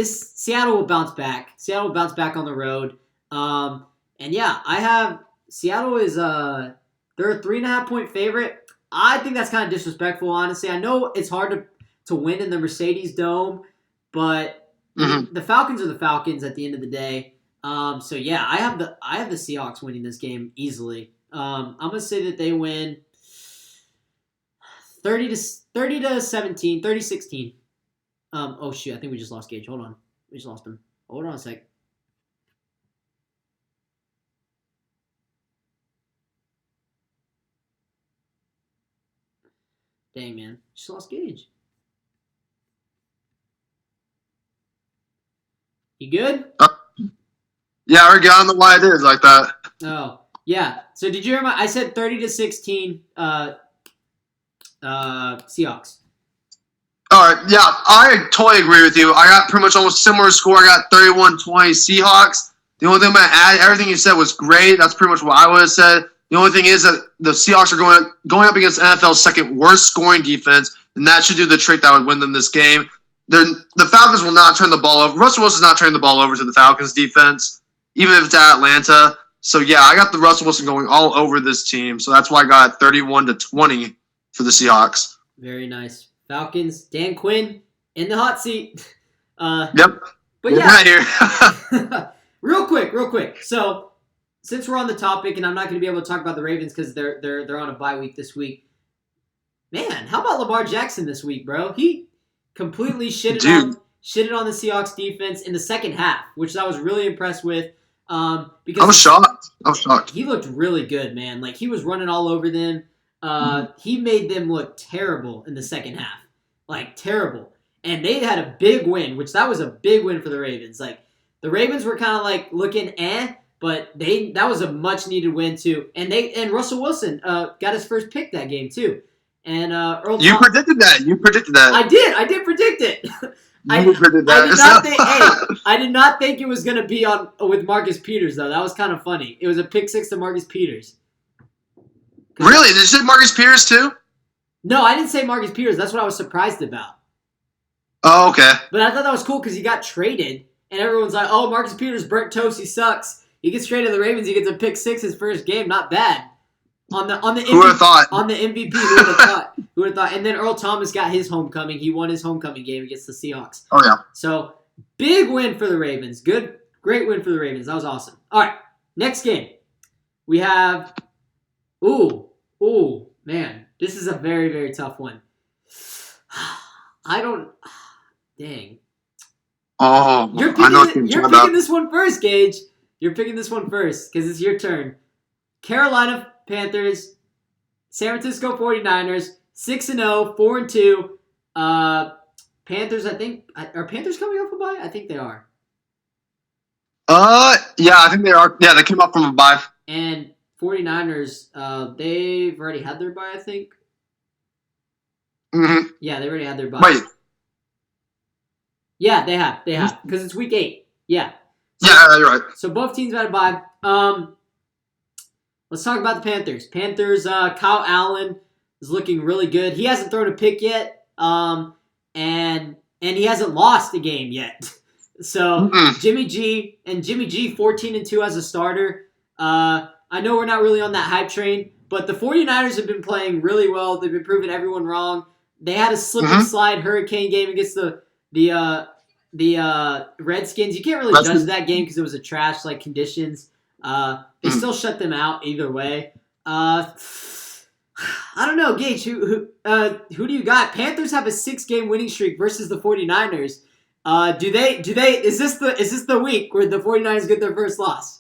Seattle will bounce back. Seattle will bounce back on the road. And yeah, I have Seattle is they're a 3.5-point favorite. I think that's kind of disrespectful, honestly. I know it's hard to win in the Mercedes Dome, but the Falcons are the Falcons at the end of the day. So yeah, I have the Seahawks winning this game easily. I'm gonna say that they win 30-17, 30-16. Oh shoot, I think we just lost Gage. Hold on. We just lost him. Hold on a sec. Dang, man. Just lost Gage. You good? Yeah, I already got on why it is like that. Oh, yeah. So did you hear I said 30-16 Seahawks. All right, yeah, I totally agree with you. I got pretty much almost similar score. I got 31-20 Seahawks. The only thing I'm going to add, everything you said was great. That's pretty much what I would have said. The only thing is that the Seahawks are going up against NFL's second worst scoring defense, and that should do the trick that would win them this game. The Falcons will not turn the ball over. Russell Wilson's not turning the ball over to the Falcons defense, even if it's at Atlanta. So, yeah, I got the Russell Wilson going all over this team. So that's why I got 31-20 for the Seahawks. Very nice. Falcons, Dan Quinn in the hot seat. Yep. But yeah. Right here. real quick. So, since we're on the topic, and I'm not going to be able to talk about the Ravens because they're on a bye week this week. Man, how about Lamar Jackson this week, bro? He completely shitted on the Seahawks defense in the second half, which I was really impressed with. Because I was shocked. He looked really good, man. He was running all over them. He made them look terrible in the second half. Terrible. And they had a big win, which that was a big win for the Ravens. The Ravens were kind of looking but that was a much needed win too. And Russell Wilson got his first pick that game too. And predicted that. You predicted that. I did predict it. I did not think. Hey, I did not think it was gonna be on with Marcus Peters though. That was kind of funny. It was a pick six to Marcus Peters. Really? Did you say Marcus Peters too? No, I didn't say Marcus Peters. That's what I was surprised about. Oh, okay. But I thought that was cool because he got traded, and everyone's like, "Oh, Marcus Peters burnt toast. He sucks. He gets traded to the Ravens. He gets a pick six his first game. Not bad." On the Who would have thought? On the MVP, who would have thought? Who would have thought? And then Earl Thomas got his homecoming. He won his homecoming game against the Seahawks. Oh yeah. So big win for the Ravens. Great win for the Ravens. That was awesome. All right, next game we have. Ooh, man, this is a very, very tough one. Dang. Oh, You're picking this one first, Gage. You're picking this one first because it's your turn. Carolina Panthers, San Francisco 49ers, 6-0, 4-2. Panthers, I think. Are Panthers coming off a bye? I think they are. Yeah, I think they are. Yeah, they came up from a bye. And 49ers, they've already had their bye, I think. Mm-hmm. Yeah, they already had their bye. Wait. Yeah, they have. Because it's week 8. Yeah. Yeah, you're right. So both teams had a bye. Let's talk about the Panthers. Kyle Allen is looking really good. He hasn't thrown a pick yet. And he hasn't lost a game yet. So Jimmy G 14-2 as a starter. I know we're not really on that hype train, but the 49ers have been playing really well. They've been proving everyone wrong. They had a slip and slide hurricane game against the Redskins. You can't really judge that game because it was a trash conditions. They still shut them out either way. I don't know, Gage. Who do you got? Panthers have a 6-game winning streak versus the 49ers. Is this the week where the 49ers get their first loss?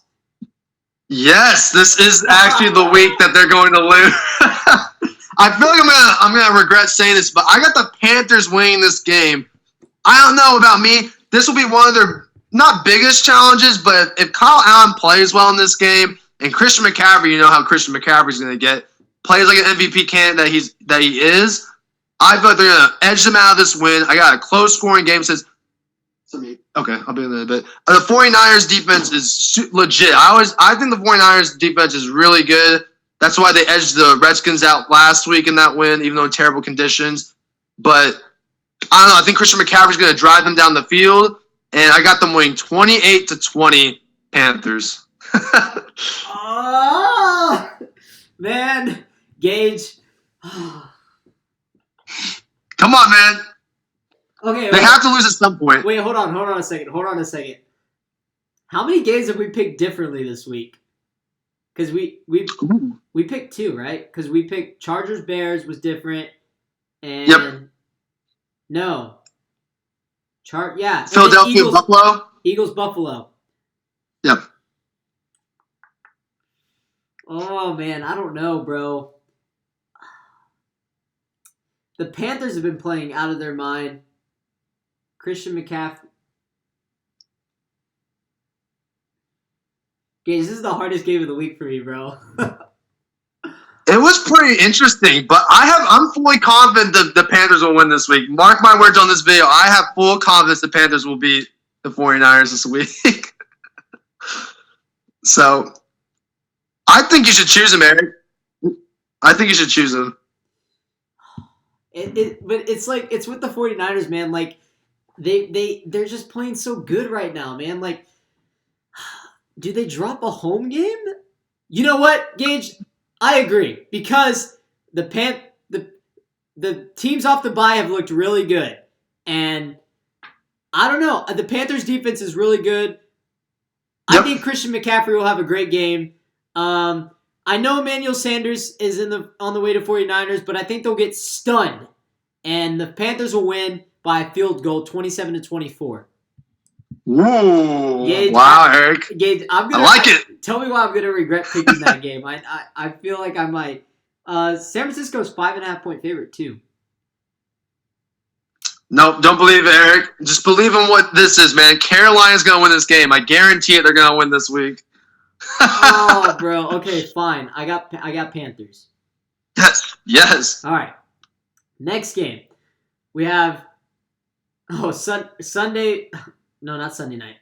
Yes, this is actually the week that they're going to lose. I feel like I'm gonna regret saying this, but I got the Panthers winning this game. I don't know about me. This will be one of their not biggest challenges, but if Kyle Allen plays well in this game, and Christian McCaffrey, you know how Christian McCaffrey's gonna get, plays like an MVP candidate that he is, I feel like they're gonna edge them out of this win. I got a close scoring game. Okay, I'll be in a bit. The 49ers defense is legit. I think the 49ers defense is really good. That's why they edged the Redskins out last week in that win, even though in terrible conditions. But I don't know. I think Christian McCaffrey's going to drive them down the field, and I got them winning 28-20 Panthers. Oh, man. Gage. Come on, man. Okay. They have to lose at some point. Wait, hold on a second. How many games have we picked differently this week? Because we picked 2, right? Because we picked Chargers Bears was different, and no, Philadelphia Buffalo. Eagles Buffalo. Yep. Oh man, I don't know, bro. The Panthers have been playing out of their mind. Christian McCaffrey. Guys, this is the hardest game of the week for me, bro. It was pretty interesting, but I'm fully confident that the Panthers will win this week. Mark my words on this video. I have full confidence the Panthers will beat the 49ers this week. So, I think you should choose them, Eric. I think you should choose them. But it's with the 49ers, man. They're just playing so good right now, man. Do they drop a home game? You know what, Gage? I agree because the teams off the bye have looked really good, and I don't know. The Panthers' defense is really good. Yep. I think Christian McCaffrey will have a great game. I know Emmanuel Sanders is on the way to 49ers, but I think they'll get stunned, and the Panthers will win by a field goal, 27-24. Ooh! Gage, wow, Eric. Gage, I like it. Tell me why I'm gonna regret picking that game. I feel like I might. San Francisco's 5.5-point favorite too. Nope, don't believe it, Eric. Just believe in what this is, man. Carolina's gonna win this game. I guarantee it. They're gonna win this week. Oh, bro. Okay, fine. I got Panthers. Yes. All right. Next game, we have Oh, Sunday. No, not Sunday night.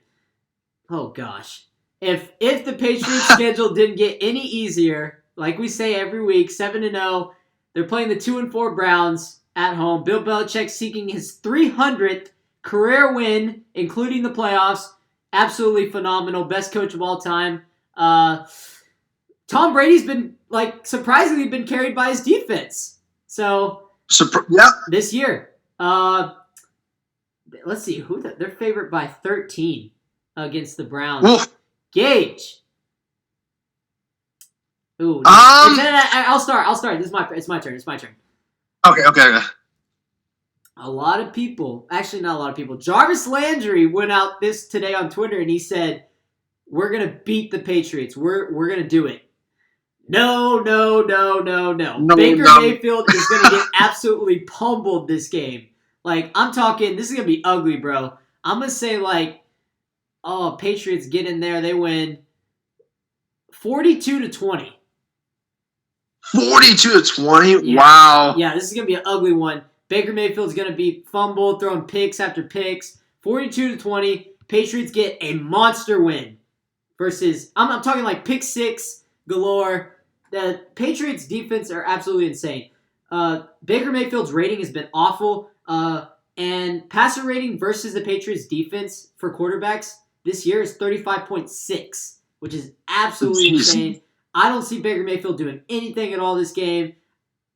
Oh gosh. If the Patriots schedule didn't get any easier, like we say every week, 7-0, they're playing the 2-4 Browns at home. Bill Belichick seeking his 300th career win, including the playoffs. Absolutely phenomenal. Best coach of all time. Tom Brady's been surprisingly been carried by his defense. So Yeah. this year, let's see they're favored by 13 against the Browns. Oof. Gage. Ooh. I'll start. It's my turn. Okay. A lot of people, actually not a lot of people, Jarvis Landry went out today on Twitter and he said, "We're gonna beat the Patriots. We're gonna do it." No. Baker Mayfield is gonna get absolutely pummeled this game. I'm talking, this is gonna be ugly, bro. I'm gonna say Patriots get in there, they win 42-20. 42-20? Yeah. Wow. Yeah, this is going to be an ugly one. Baker Mayfield's going to be fumbled, throwing picks after picks. 42-20. Patriots get a monster win versus, I'm talking pick six galore. The Patriots defense are absolutely insane. Baker Mayfield's rating has been awful. And passer rating versus the Patriots defense for quarterbacks this year is 35.6, which is absolutely insane. I don't see Baker Mayfield doing anything at all this game.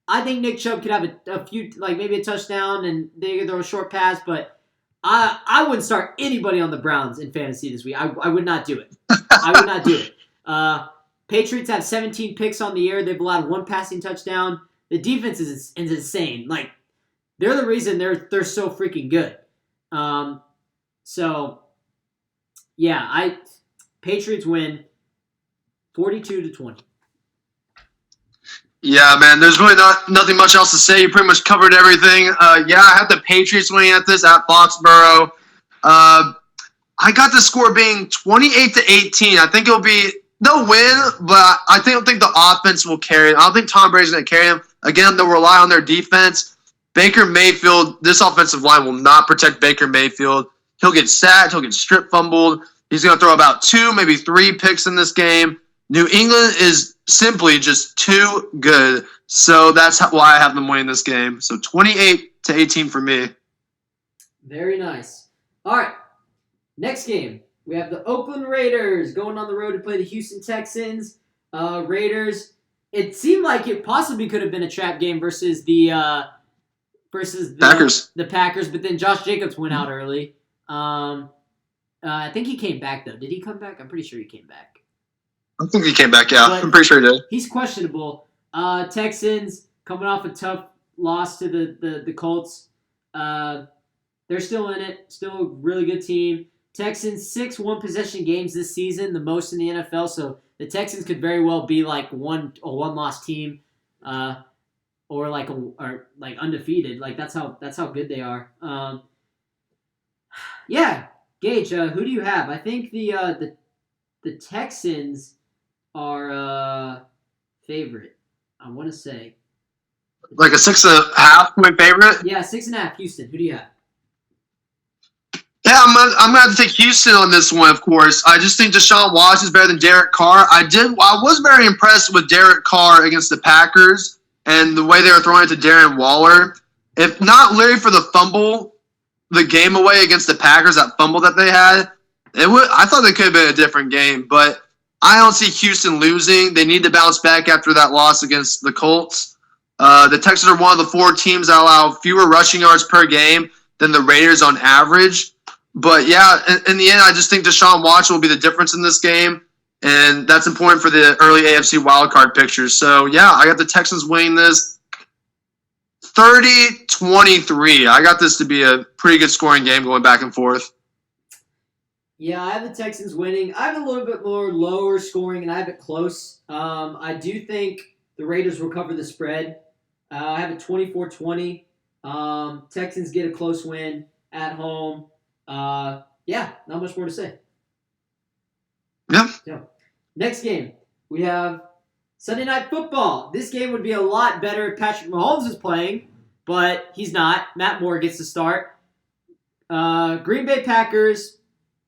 I think Nick Chubb could have a few, maybe a touchdown and they could throw a short pass, but I wouldn't start anybody on the Browns in fantasy this week. I would not do it. I would not do it. Patriots have 17 picks on the year. They've allowed one passing touchdown. The defense is insane. They're the reason they're so freaking good. Patriots win 42-20. Yeah, man, there's really nothing much else to say. You pretty much covered everything. I have the Patriots winning at this at Foxborough. I got the score being 28-18. I think they'll win, but I don't think the offense will carry it. I don't think Tom Brady's going to carry them. Again, they'll rely on their defense. Baker Mayfield, this offensive line will not protect Baker Mayfield. He'll get sacked. He'll get strip fumbled. He's going to throw about 2, maybe 3 picks in this game. New England is simply just too good. So that's why I have them winning this game. So 28-18 for me. Very nice. All right. Next game. We have the Oakland Raiders going on the road to play the Houston Texans. Raiders. It seemed like it possibly could have been a trap game versus the Packers. The Packers, but then Josh Jacobs went out early. I think he came back, though. Did he come back? I'm pretty sure he came back. I think he came back, yeah. But I'm pretty sure he did. He's questionable. Texans coming off a tough loss to the Colts. They're still in it. Still a really good team. Texans, 6 one-possession games this season, the most in the NFL. So the Texans could very well be a one-loss team, or undefeated. That's how good they are. Gage, who do you have? I think the Texans are favorite. I want to say A 6.5 point favorite. Yeah, 6.5. Houston. Who do you have? Yeah, I'm gonna have to take Houston on this one, of course. I just think Deshaun Watson is better than Derek Carr. I was very impressed with Derek Carr against the Packers and the way they were throwing it to Darren Waller. If not literally for the fumble, the game away against the Packers, that fumble that they had, I thought it could have been a different game. But I don't see Houston losing. They need to bounce back after that loss against the Colts. The Texans are one of the 4 teams that allow fewer rushing yards per game than the Raiders on average. But yeah, in the end, I just think Deshaun Watson will be the difference in this game, and that's important for the early AFC wildcard pictures. So yeah, I got the Texans winning this 30-23. I got this to be a pretty good scoring game going back and forth. Yeah, I have the Texans winning. I have a little bit more lower scoring, and I have it close. I do think the Raiders will cover the spread. I have it 24-20. Texans get a close win at home. Not much more to say. Yeah. Next game, we have Sunday Night Football. This game would be a lot better if Patrick Mahomes is playing, but he's not. Matt Moore gets to start. Green Bay Packers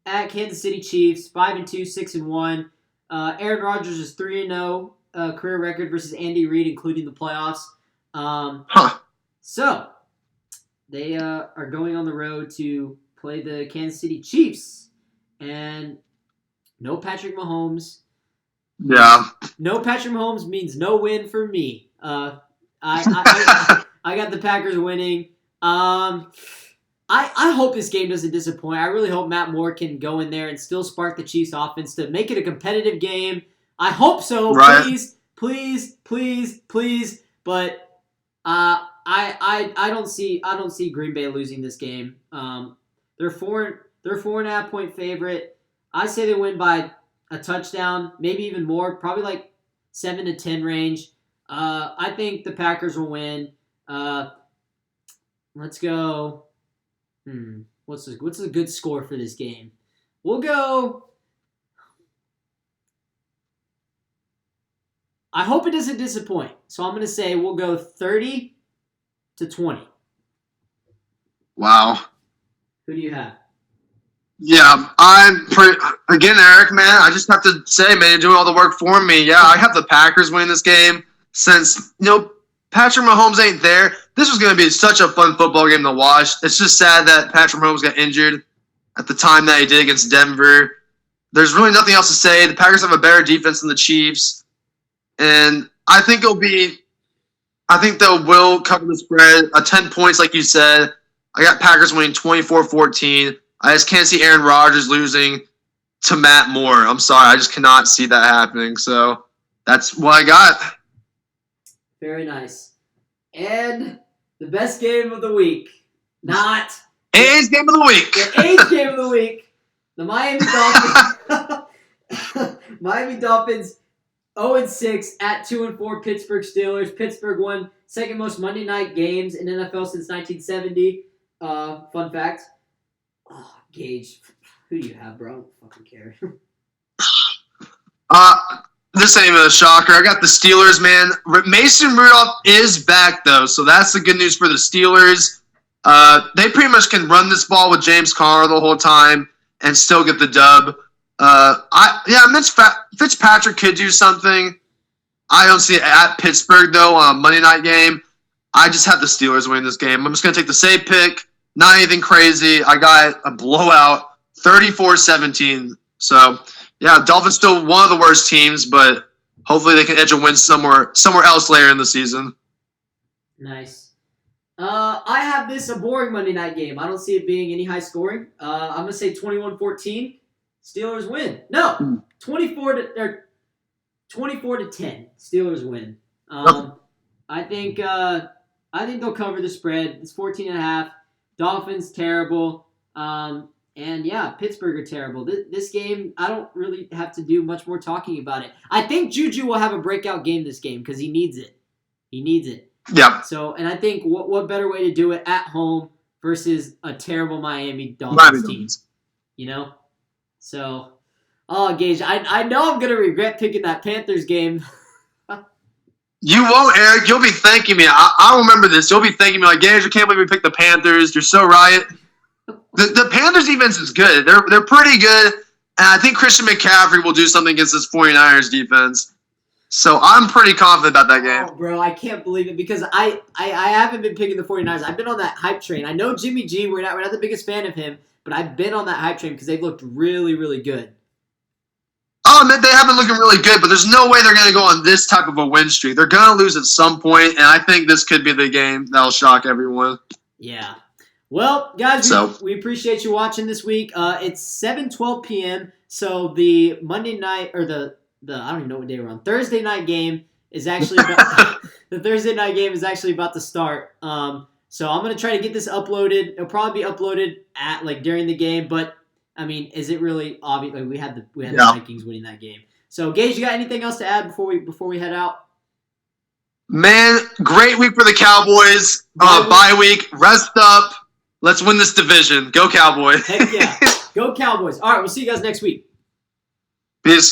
at Kansas City Chiefs, 5-2, 6-1. Aaron Rodgers is 3-0 career record versus Andy Reid, including the playoffs. So they are going on the road to play the Kansas City Chiefs, and no Patrick Mahomes. Yeah. No Patrick Mahomes means no win for me. I got the Packers winning. I hope this game doesn't disappoint. I really hope Matt Moore can go in there and still spark the Chiefs offense to make it a competitive game. I hope so. Right. Please. But I don't see Green Bay losing this game. They're 4.5 point favorite. I say they win by a touchdown, maybe even more, probably like 7 to 10 range. I think the Packers will win. Let's go. What's a good score for this game? We'll go. I hope it doesn't disappoint. So I'm going to say we'll go 30-20. Wow. Who do you have? Yeah, again, Eric, man, I just have to say, man, you're doing all the work for me. Yeah, I have the Packers winning this game since, Patrick Mahomes ain't there. This was going to be such a fun football game to watch. It's just sad that Patrick Mahomes got injured at the time that he did against Denver. There's really nothing else to say. The Packers have a better defense than the Chiefs. And I think they will cover the spread. 10 points, like you said. I got Packers winning 24-14. I just can't see Aaron Rodgers losing to Matt Moore. I'm sorry. I just cannot see that happening. So that's what I got. Very nice. And the best game of the week. Not. A's game of the week. The A's game of the week. The Miami Dolphins. Miami Dolphins 0-6 at 2-4 Pittsburgh Steelers. Pittsburgh won second most Monday night games in NFL since 1970. Fun fact. Oh, Gage, who do you have, bro? I don't fucking care. This ain't a shocker. I got the Steelers, man. Mason Rudolph is back, though, so that's the good news for the Steelers. They pretty much can run this ball with James Conner the whole time and still get the dub. Fitzpatrick could do something. I don't see it at Pittsburgh, though, on a Monday night game. I just have the Steelers winning this game. I'm just going to take the safe pick. Not anything crazy. I got a blowout, 34-17. So, yeah, Dolphins still one of the worst teams, but hopefully they can edge a win somewhere else later in the season. Nice. I have this a boring Monday night game. I don't see it being any high scoring. I'm going to say 21-14. Steelers win. No, 24-10. Steelers win. I think they'll cover the spread. It's 14.5. Dolphins terrible. And yeah, Pittsburgh are terrible. This game, I don't really have to do much more talking about it. I think Juju will have a breakout game this game because he needs it. Yeah. So, and I think what better way to do it at home versus a terrible Miami Dolphins team, So, Gage, I know I'm gonna regret picking that Panthers game. You won't, Eric. You'll be thanking me. I'll remember this. You'll be thanking me like, Gage, I can't believe we picked the Panthers. You're so right. The Panthers defense is good. They're pretty good, and I think Christian McCaffrey will do something against this 49ers defense. So I'm pretty confident about that game. Oh, bro, I can't believe it because I haven't been picking the 49ers. I've been on that hype train. I know Jimmy G, we're not the biggest fan of him, but I've been on that hype train because they've looked really, really good. Oh, they have been looking really good, but there's no way they're going to go on this type of a win streak. They're going to lose at some point, and I think this could be the game that'll shock everyone. Yeah. Well, guys, we appreciate you watching this week. It's 7:12 p.m., so the Monday night, or the I don't even know what day we're on. Thursday night game is actually about, the Thursday night game is actually about to start. So I'm going to try to get this uploaded. It'll probably be uploaded at during the game, but I mean, is it really obvious? We had the Vikings winning that game. So, Gage, you got anything else to add before we head out? Man, great week for the Cowboys. Bye week. Rest up. Let's win this division. Go Cowboys. Heck yeah. Go Cowboys. All right, we'll see you guys next week.